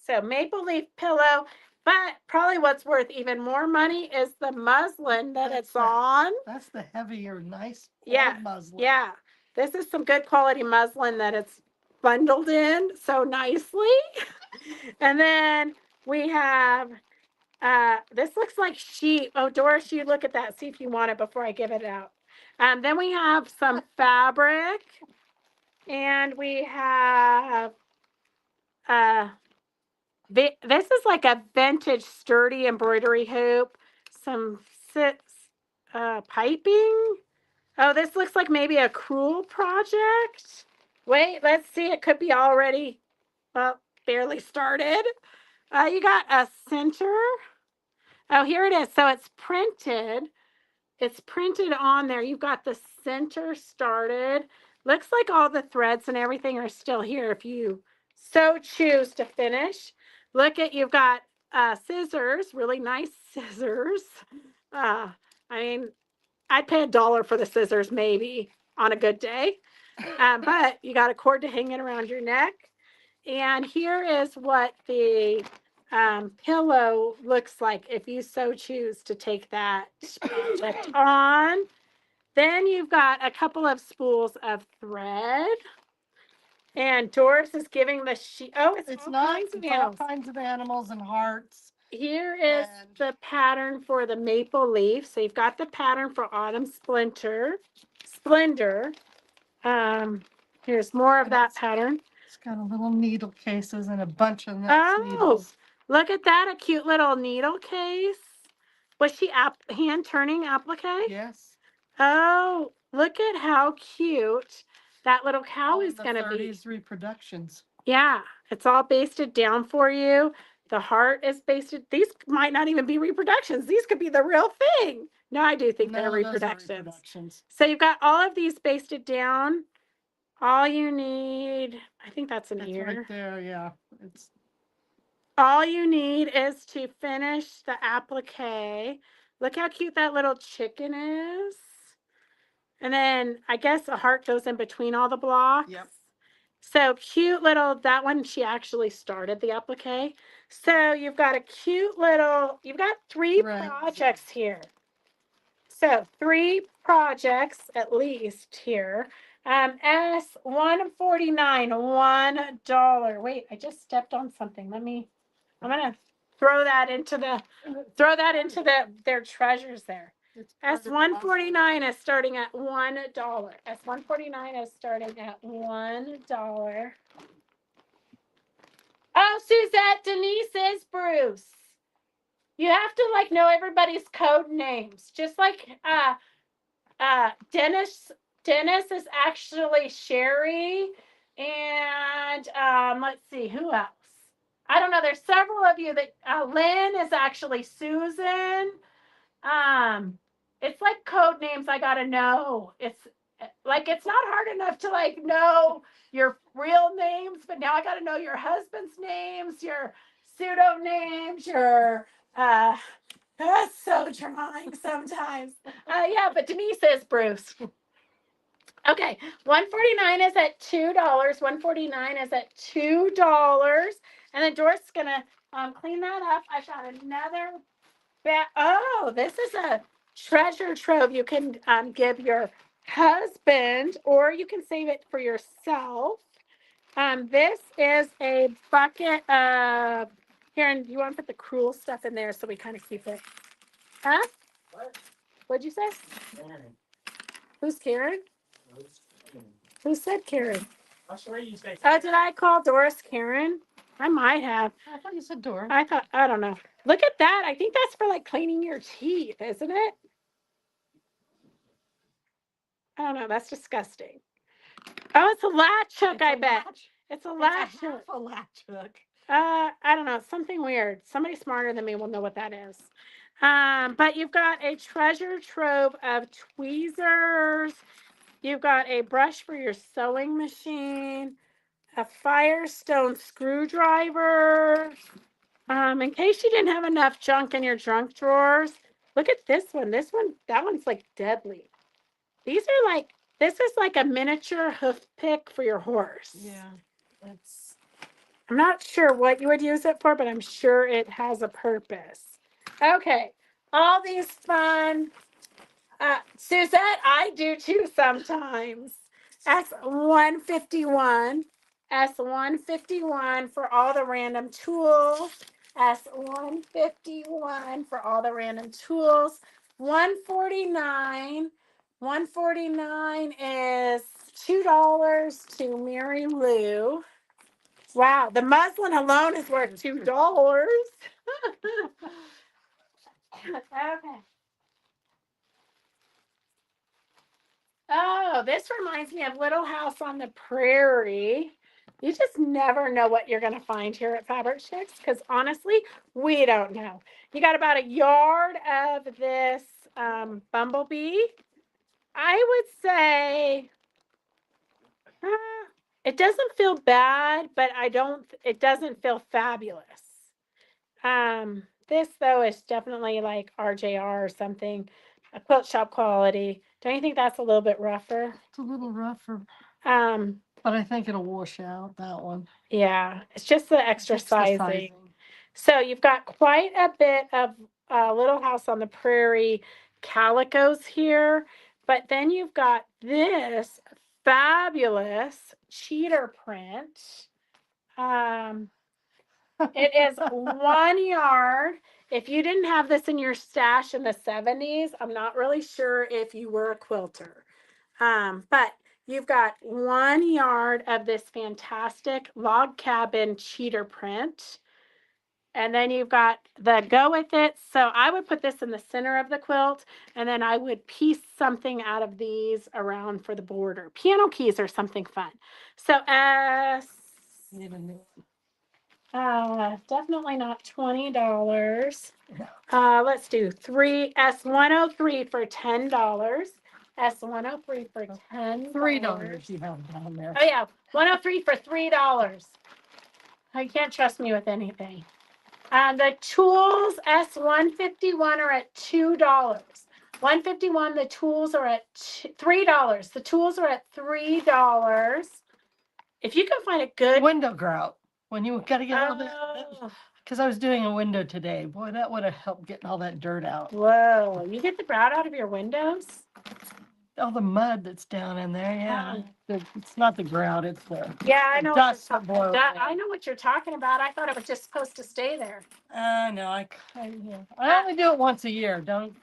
So maple leaf pillow, but probably what's worth even more money is the muslin that it's on. That's the heavier, nice Yeah, muslin. yeah. This is some good quality muslin that it's bundled in so nicely. And then we have, this looks like sheep. Oh, Doris, you look at that. See if you want it before I give it out. Then we have some fabric, and we have, this is like a vintage sturdy embroidery hoop, some piping. Oh, this looks like maybe a crewel project. Wait, let's see. It could be already, well, barely started. You got a center. Oh, here it is. So it's printed. It's printed on there. You've got the center started. Looks like all the threads and everything are still here if you so choose to finish. Look at, you've got scissors, really nice scissors. I mean, I'd pay $1 for the scissors maybe on a good day. But you got a cord to hang it around your neck. And here is what the pillow looks like if you so choose to take that project on. Then you've got a couple of spools of thread. And Doris is giving the sheet. Oh, it's all not kinds of all animals. kinds of animals and hearts. Here is the pattern for the maple leaf. So you've got the pattern for autumn splendor. Here's more of that pattern. It's got a little needle cases and a bunch of needles. Look at that, a cute little needle case. Was she hand turning applique? Yes. Oh, look at how cute that little cow is going to be. 30s reproductions. Yeah, it's all basted down for you. The heart is basted. These might not even be reproductions. These could be the real thing. No, I do think they're reproductions. So you've got all of these basted down. All you need, I think that's an ear. Right there, yeah. All you need is to finish the applique. Look how cute that little chicken is. And then I guess a heart goes in between all the blocks. Yep. So cute little, that one, she actually started the applique. So you've got a cute little, you've got three Right. projects here. So 3 projects at least here. S149, $1. Wait, I just stepped on something. I'm gonna throw that into their treasures there. S149 is starting at $1. S149 is starting at $1. Oh, Suzette, Denise is Bruce. You have to like know everybody's code names. Just like Dennis is actually Sherry, and let's see who else. I don't know. There's several of you that Lynn is actually Susan. It's like code names I gotta know. It's like it's not hard enough to like know your real names, but now I gotta know your husband's names, your pseudo names, your that's so trying sometimes. Yeah, but Denise is Bruce. Okay, 149 is at $2. 149 is at $2. And then Doris is gonna clean that up. I got another oh, this is a treasure trove you can give your husband, or you can save it for yourself. This is a bucket of, Karen, you want to put the cruel stuff in there so we kind of keep it. Huh? What? What'd you say? Karen. Who's Karen? Who said Karen? I'm sure you say. Oh, did I call Doris Karen? I might have. I thought you said door. I don't know. Look at that. I think that's for like cleaning your teeth, isn't it? I don't know. That's disgusting. Oh, it's a latch hook, I bet. It's a latch hook. A latch hook. I don't know. Something weird. Somebody smarter than me will know what that is. But you've got a treasure trove of tweezers. You've got a brush for your sewing machine, a Firestone screwdriver. In case you didn't have enough junk in your junk drawers, look at this one. That one's like deadly. These are like, this is like a miniature hoof pick for your horse. Yeah. I'm not sure what you would use it for, but I'm sure it has a purpose. Okay, all these fun. Suzette, I do too sometimes. S151. S151 for all the random tools. S151 for all the random tools. 149. 149 is $2 to Mary Lou. Wow, the muslin alone is worth $2. Okay. Oh, this reminds me of Little House on the Prairie. You just never know what you're going to find here at Fabric Chicks because honestly, we don't know. You got about a yard of this bumblebee. I would say it doesn't feel bad, but it doesn't feel fabulous. This though is definitely like RJR or something, a quilt shop quality. Don't you think that's a little bit rougher? It's a little rougher, Um, but I think it'll wash out that one. yeah, it's just the extra sizing. So you've got quite a bit of Little House on the Prairie calicos here, but then you've got this fabulous cheater print. It is 1 yard. If you didn't have this in your stash in the 70s, I'm not really sure if you were a quilter. But you've got 1 yard of this fantastic log cabin cheater print. And then you've got the go with it. So I would put this in the center of the quilt, and then I would piece something out of these around for the border. Piano keys or something fun. So Need a new one. definitely not $20. Let's do S103 for $10. S103 for $10. $3 you have down there. Oh yeah, 103 for $3. You can't trust me with anything. The tools S151 are at $2. 151, the tools are at $3. The tools are at $3. If you can find a good Window grout. When you got to get all that, oh, because I was doing a window today. Boy, that would have helped getting all that dirt out. whoa, you get the grout out of your windows? All the mud that's down in there. Yeah, it's not the grout. It's the Yeah, I know. dust that blows. I know what you're talking about. I thought it was just supposed to stay there. No, yeah. I only do it once a year. Don't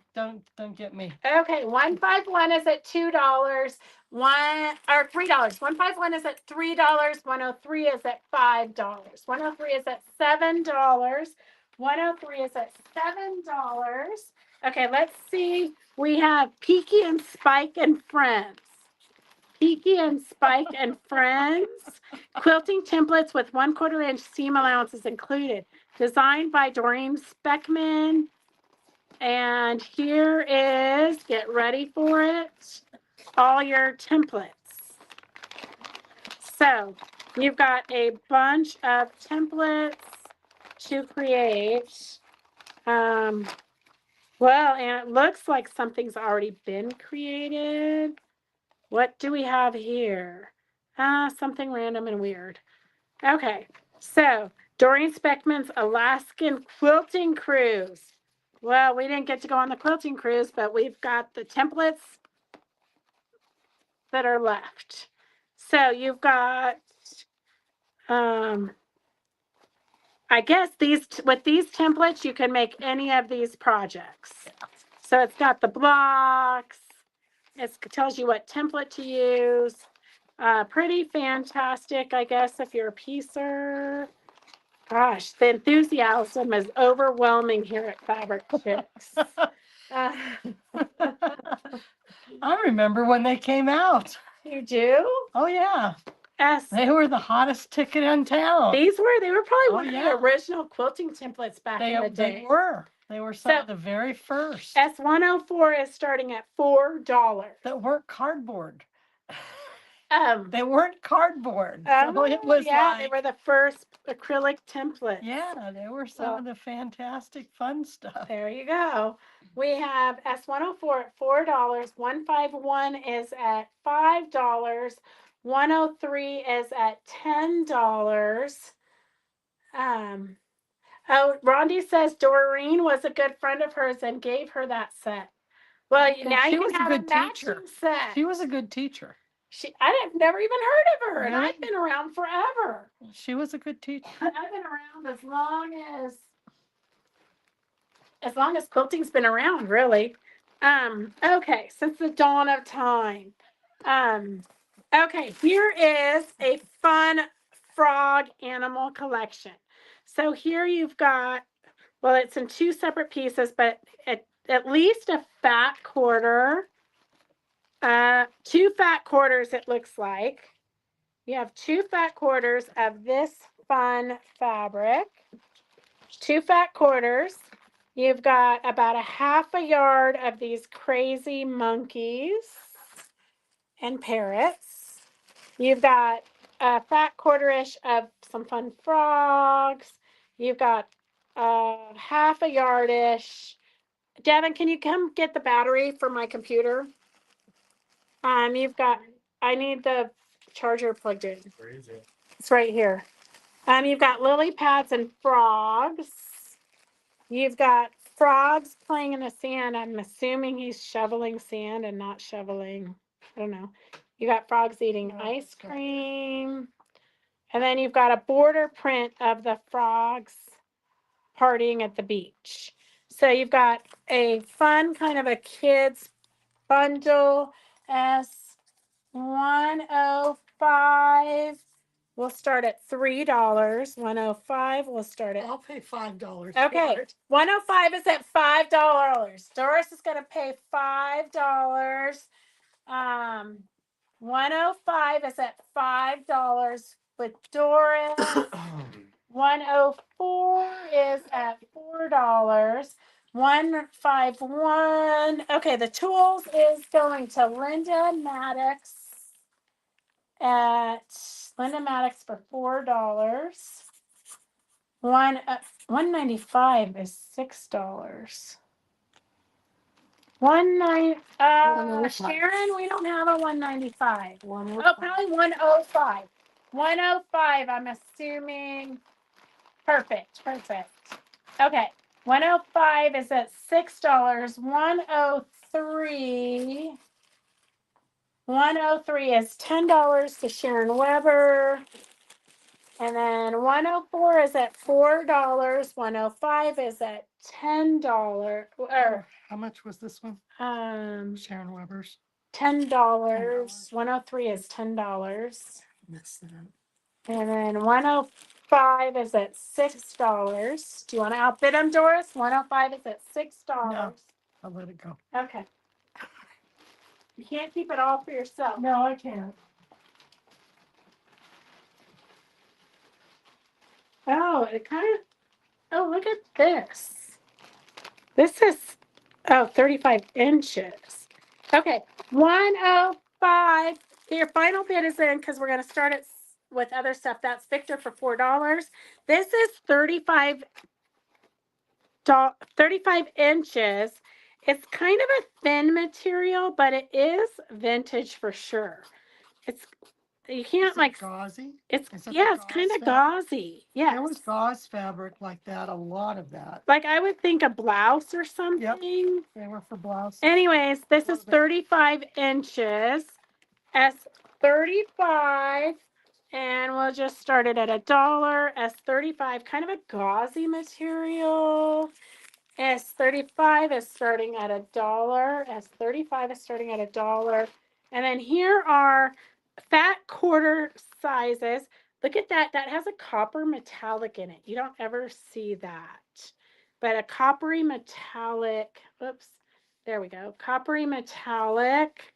get me. Okay, 151 is at $2. $3. 151 is at $3. 103 is at $5. 103 is at $7. 103 is at $7. Okay, let's see. We have Peaky and Spike and Friends. Peaky and Spike and Friends. Quilting templates with 1/4 inch seam allowances included. Designed by Doreen Speckman. And here is, get ready for it, all your templates. So you've got a bunch of templates to create. Well, and it looks like something's already been created. What do we have here? Something random and weird. Okay, so Doreen Speckman's Alaskan Quilting Cruise. Well, we didn't get to go on the quilting cruise, but we've got the templates that are left. So you've got, I guess with these templates, you can make any of these projects. So it's got the blocks. It tells you what template to use. Pretty fantastic, I guess, if you're a piecer. Gosh, the enthusiasm is overwhelming here at Fabric Chicks. I remember when they came out. You do? Oh yeah, Yes. they were the hottest ticket in town. They were probably one of yeah. the original quilting templates back in the day. They were some of the very first. S104 is starting at $4. That weren't cardboard. They weren't cardboard. So it was they were the first acrylic templates. Yeah, they were some of the fantastic fun stuff. There you go. We have S104 at $4. 151 is at $5. 103 is at $10. Rondi says Doreen was a good friend of hers and gave her that set. Well, now you can have a matching set. She was a good teacher. I've never even heard of her, and Really? I've been around forever. She was a good teacher. I've been around as long as quilting's been around, really. Okay, since the dawn of time. Okay, here is a fun frog animal collection. So here you've got, well, it's in two separate pieces, but at least a fat quarter. 2 fat quarters, it looks like. You have 2 fat quarters of this fun fabric. 2 fat quarters. You've got about a half a yard of these crazy monkeys and parrots. You've got a fat quarter-ish of some fun frogs. You've got half a yard-ish. Devin, can you come get the battery for my computer? I need the charger plugged in. Where is it? It's right here. You've got lily pads and frogs. You've got frogs playing in the sand. I'm assuming he's shoveling sand and not shoveling. I don't know. You got frogs eating ice cream. And then you've got a border print of the frogs partying at the beach. So you've got a fun kind of a kid's bundle. S105 will start at $3. 105 will start at. I'll pay $5. Okay, 105 is at $5. Doris is going to pay $5. 105 is at $5 with Doris. 104 is at $4. 151. Okay, the tools is going to Linda Maddox for $4. $195 is $6. Sharon, we don't have a 195. Oh, probably 105. 105, I'm assuming. Perfect. Okay. 105 is at $6. 103 is $10 to Sharon Weber. And then 104 is at $4. 105 is at $10. Or How much was this one? Sharon Weber's. $10. 103 is $10. Missed that. And then 105 is at $6. Do you want to outbid them, Doris? 105 is at $6. No. I'll let it go. Okay. You can't keep it all for yourself. No, I can't. Oh, it kind of, oh, look at this. This is, 35 inches. Okay, 105. Your final bid is in because we're going to start it with other stuff. That's Victor for $4. This is 35 inches. It's kind of a thin material, but it is vintage for sure. You can't like gauzy. It's kind of gauzy. Yeah, There was gauze fabric like that, a lot of that. Like I would think a blouse or something. Yep. They were for blouses. Anyways, this is 35 inches. S35, and we'll just start it at $1. S35, kind of a gauzy material. S35 is starting at $1. S35 is starting at $1. And then here are fat quarter sizes. Look at that. That has a copper metallic in it. You don't ever see that. But a coppery metallic, oops, there we go. Coppery metallic.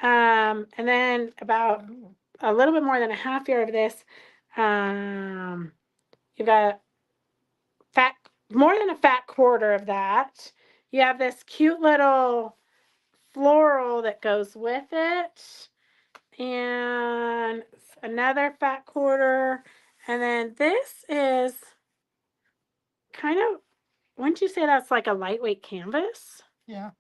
And then about a little bit more than a half yard of this. You've got more than a fat quarter of that. You have this cute little floral that goes with it. And another fat quarter. And then this is kind of, wouldn't you say that's like a lightweight canvas? Yeah.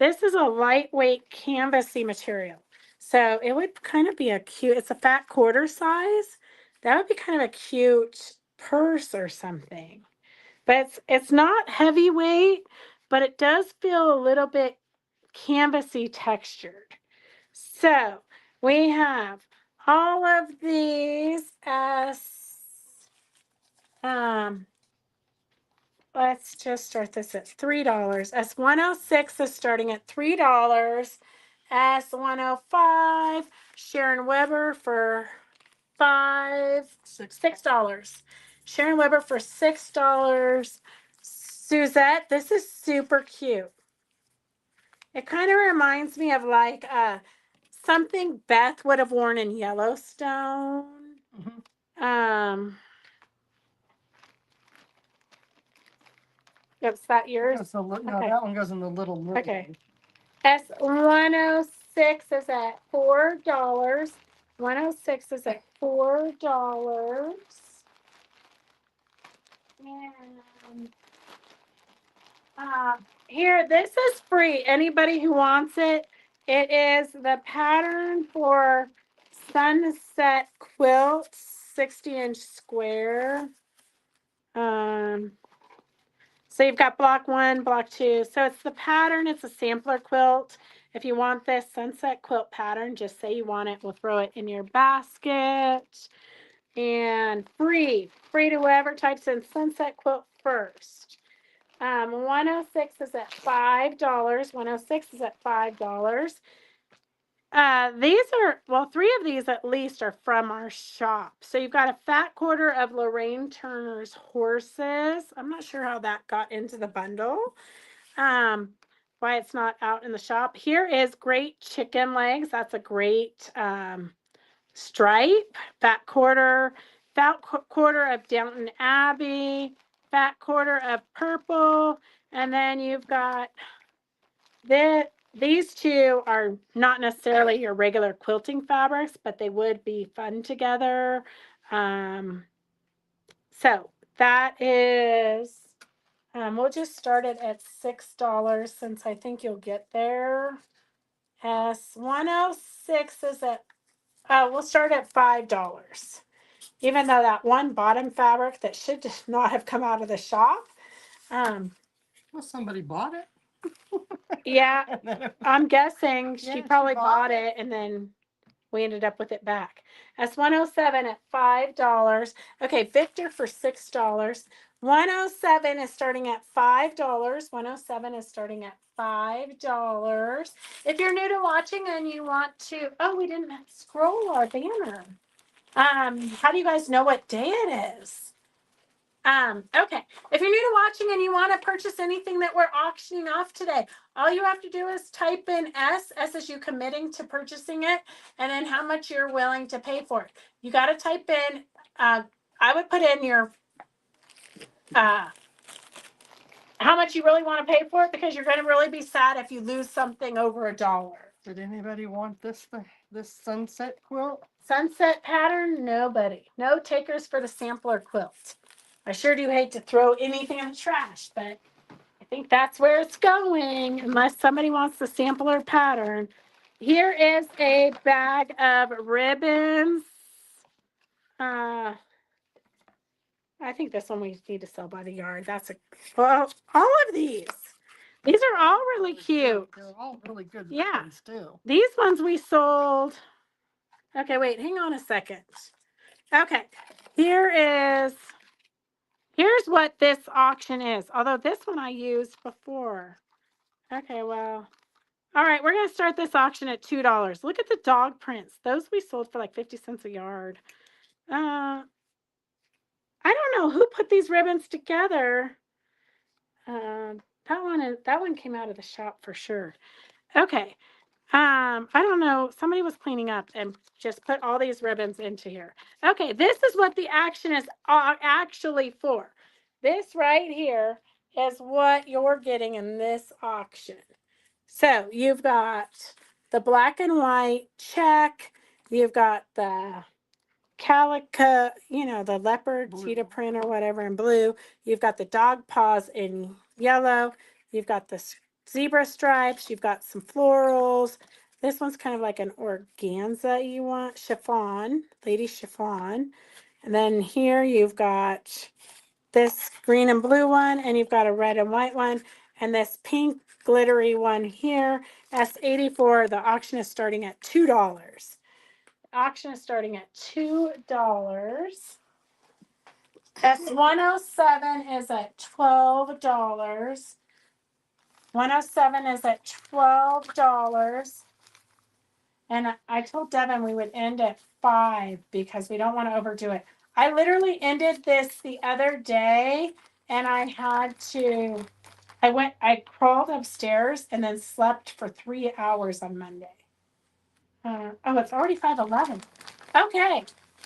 This is a lightweight canvasy material. So it would kind of be it's a fat quarter size. That would be kind of a cute purse or something. But it's not heavyweight, but it does feel a little bit canvasy textured. So we have all of these as, let's just start this at $3. S106 is starting at $3. S105, Sharon Weber for $6. Sharon Weber for $6. Suzette, this is super cute. It kind of reminds me of like something Beth would have worn in Yellowstone. Mm-hmm. Is that yours? No, that one goes in the little. Okay. S106 is at $4. 106 is at $4. And here, this is free. Anybody who wants it, it is the pattern for Sunset Quilt, 60-inch square. So you've got block 1, block 2. So it's the pattern. It's a sampler quilt. If you want this Sunset Quilt pattern, just say you want it. We'll throw it in your basket. And free to whoever types in Sunset Quilt first. 106 is at $5. 106 is at $5. These are, well, 3 of these at least are from our shop. So you've got a fat quarter of Lorraine Turner's Horses. I'm not sure how that got into the bundle. Why it's not out in the shop. Here is Great Chicken Legs. That's a great stripe. Fat quarter of Downton Abbey. Fat quarter of purple. And then you've got these 2 are not necessarily your regular quilting fabrics, but they would be fun together. So that is, we'll just start it at $6 since I think you'll get there. S106 is at, we'll start at $5. Even though that one bottom fabric that should just not have come out of the shop. Well, somebody bought it. Yeah, And then it- I'm guessing Yeah, she she probably bought bought it and then we ended up with it back. S107 at $5. Okay, Victor for $6. 107 is starting at $5. 107 is starting at $5. If you're new to watching and you want to, oh, we didn't scroll our banner. How do you guys know what day it is? Okay. If you're new to watching and you want to purchase anything that we're auctioning off today, all you have to do is type in S is you committing to purchasing it, and then how much you're willing to pay for it. You got to type in, I would put in your, how much you really want to pay for it, because you're going to really be sad if you lose something over $1. Did anybody want this sunset quilt? Sunset pattern, nobody. No takers for the sampler quilt. I sure do hate to throw anything in the trash, but I think that's where it's going, unless somebody wants the sampler pattern. Here is a bag of ribbons. I think this one we need to sell by the yard. Well, all of these. These are all really cute. They're all really good Yeah. ribbons too. These ones we sold. Okay, wait, hang on a second. Okay, here's what this auction is. Although this one I used before. Okay, well, all right, we're going to start this auction at $2. Look at the dog prints. Those we sold for like 50 cents a yard. I don't know who put these ribbons together. That one came out of the shop for sure. Okay. I don't know. Somebody was cleaning up and just put all these ribbons into here. Okay, this is what the action is actually for. This right here is what you're getting in this auction. So you've got the black and white check. You've got the calico, the leopard Blue. cheetah print or whatever in blue. You've got the dog paws in yellow. You've got the zebra stripes. You've got some florals. This one's kind of like an organza you want, chiffon, lady chiffon. And then here you've got this green and blue one, and you've got a red and white one, and this pink glittery one here. S84, the auction is starting at $2. The auction is starting at $2. S107 is at $12. 107 is at $12. And I told Devin we would end at 5 because we don't want to overdo it. I literally ended this the other day, and I crawled upstairs and then slept for 3 hours on Monday. It's already 5:11. Okay.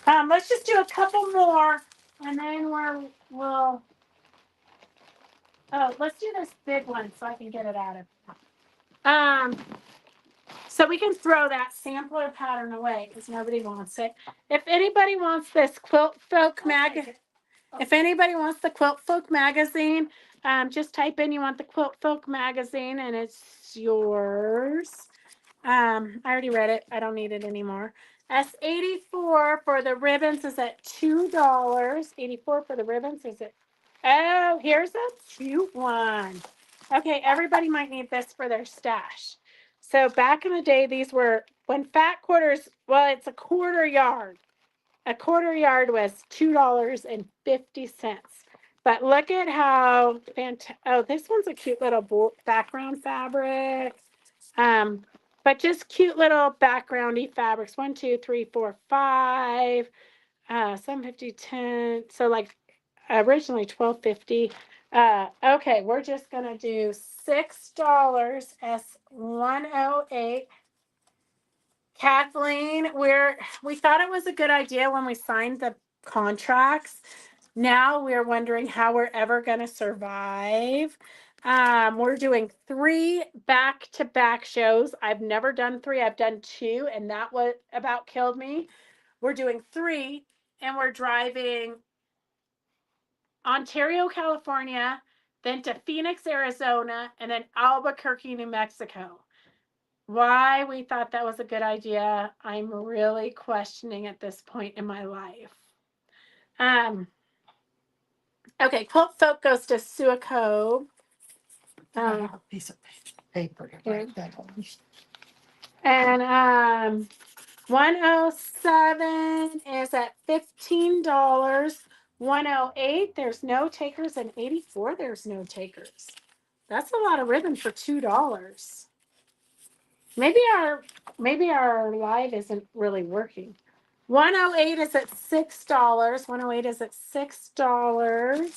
Let's just do a couple more, and then let's do this big one so I can get it out of. So we can throw that sampler pattern away because nobody wants it. If anybody wants this Quilt Folk magazine, if anybody wants the Quilt Folk magazine, just type in you want the Quilt Folk magazine and it's yours. I already read it. I don't need it anymore. S84 for the ribbons is at $2. 84 for the ribbons is at, oh, here's a cute one. Okay, everybody might need this for their stash. So back in the day, these were, when fat quarters, well, it's a quarter yard. A quarter yard was $2.50. But look at how oh, this one's a cute little background fabric. But just cute little backgroundy fabrics. 1, 2, 3, 4, 5, 750, 10. So like originally $12.50. Okay, we're just gonna do $6. S108. Kathleen, we thought it was a good idea when we signed the contracts. Now we're wondering how we're ever going to survive. We're doing 3 back-to-back shows. I've never done 3. I've done 2, and that what about killed me. We're doing 3, and we're driving Ontario, California, then to Phoenix, Arizona, and then Albuquerque, New Mexico. Why we thought that was a good idea, I'm really questioning at this point in my life. Okay, Quilt Folk goes to Suaco. I have a piece of paper to write that on. And 107 is at $15. 108, there's no takers, and 84, there's no takers. That's a lot of ribbon for $2. Maybe our live isn't really working. 108 is at $6. 108 is at $6.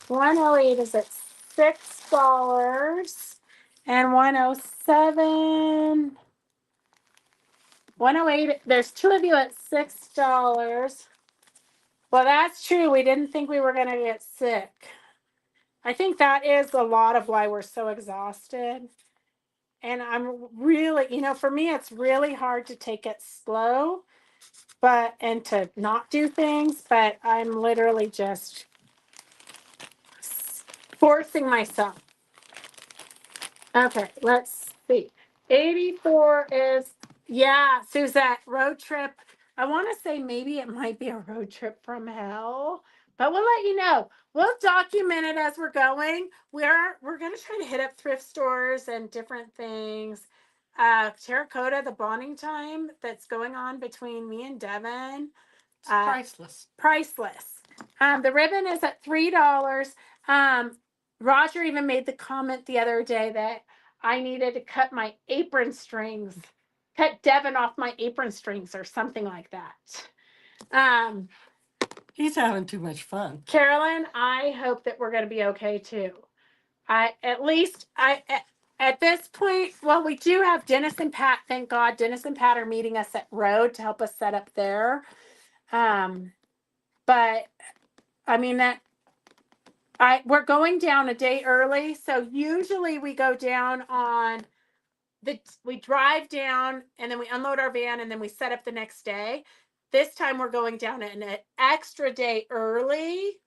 108 is at $6. And 107. 108, there's two of you at $6. Well, that's true. We didn't think we were going to get sick. I think that is a lot of why we're so exhausted. And I'm really, for me, it's really hard to take it slow, and to not do things, but I'm literally just forcing myself. Okay, let's see. 84 is, yeah, Suzette, road trip. I want to say maybe it might be a road trip from hell, but we'll let you know. We'll document it as we're going. We're going to try to hit up thrift stores and different things. Terracotta, the bonding time that's going on between me and Devin. It's priceless. Priceless. The ribbon is at $3. Roger even made the comment the other day that I needed to cut my apron strings, cut Devin off my apron strings or something like that. He's having too much fun. Carolyn, I hope that we're going to be okay too. At this point, well, we do have Dennis and Pat. Thank God, Dennis and Pat are meeting us at Road to help us set up there. But I mean we're going down a day early. So usually we go down on we drive down and then we unload our van and then we set up the next day. This time we're going down an extra day early.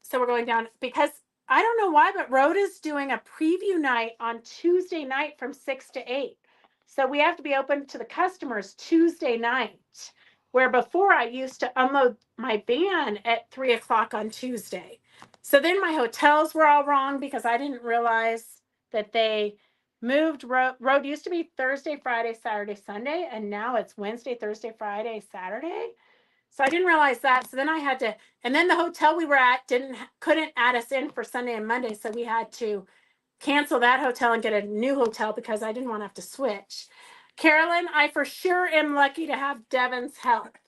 So we're going down because I don't know why, but Road is doing a preview night on Tuesday night from 6 to 8. So we have to be open to the customers Tuesday night, where before I used to unload my van at 3 o'clock on Tuesday. So then my hotels were all wrong because I didn't realize that they moved Road. Road used to be Thursday, Friday, Saturday, Sunday, and now it's Wednesday, Thursday, Friday, Saturday. So I didn't realize that. So then I had to, and then the hotel we were at couldn't add us in for Sunday and Monday. So we had to cancel that hotel and get a new hotel because I didn't want to have to switch. Carolyn, I for sure am lucky to have Devin's help.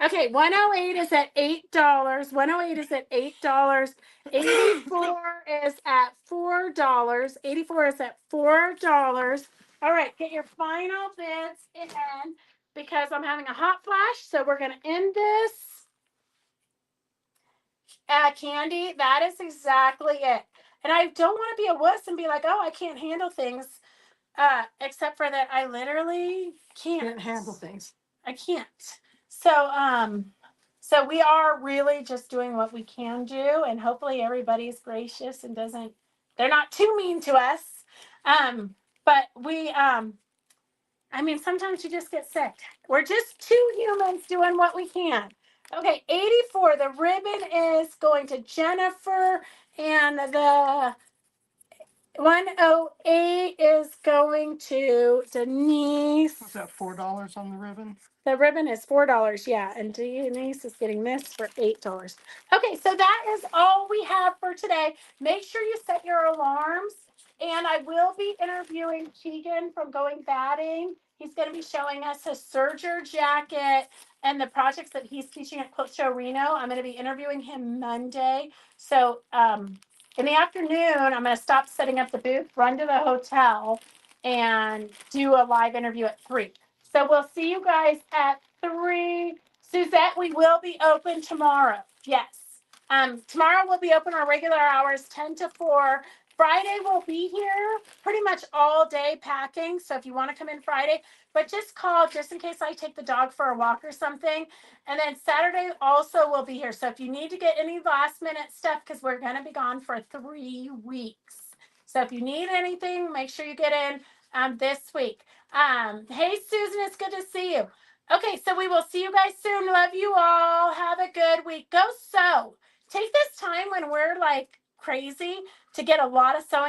Okay, 108 is at $8. 108 is at $8. 84 is at $4. 84 is at $4. All right, get your final bids in because I'm having a hot flash. So we're going to end this. Candy, that is exactly it. And I don't want to be a wuss and be like, oh, I can't handle things. Except for that I literally can't handle things. I can't. So we are really just doing what we can do, and hopefully everybody's gracious and they're not too mean to us. But we I mean, sometimes you just get sick. We're just two humans doing what we can. Okay, 84. The ribbon is going to Jennifer, and the 108 is going to Denise. Was that $4 on the ribbon? The ribbon is $4, yeah, and Denise is getting this for $8. Okay, so that is all we have for today. Make sure you set your alarms, and I will be interviewing Keegan from Going Batting. He's going to be showing us his serger jacket and the projects that he's teaching at Quilt Show Reno. I'm going to be interviewing him Monday. So in the afternoon, I'm going to stop setting up the booth, run to the hotel, and do a live interview at 3. So we'll see you guys at 3. Suzette, we will be open tomorrow. Yes. Tomorrow we'll be open our regular hours, 10 to 4. Friday we'll be here pretty much all day packing. So if you want to come in Friday, but just call just in case I take the dog for a walk or something. And then Saturday also will be here. So if you need to get any last minute stuff, because we're going to be gone for 3 weeks. So if you need anything, make sure you get in this week. Hey, Susan, it's good to see you. Okay, so we will see you guys soon. Love you all. Have a good week. Go sew. Take this time when we're like crazy to get a lot of sewing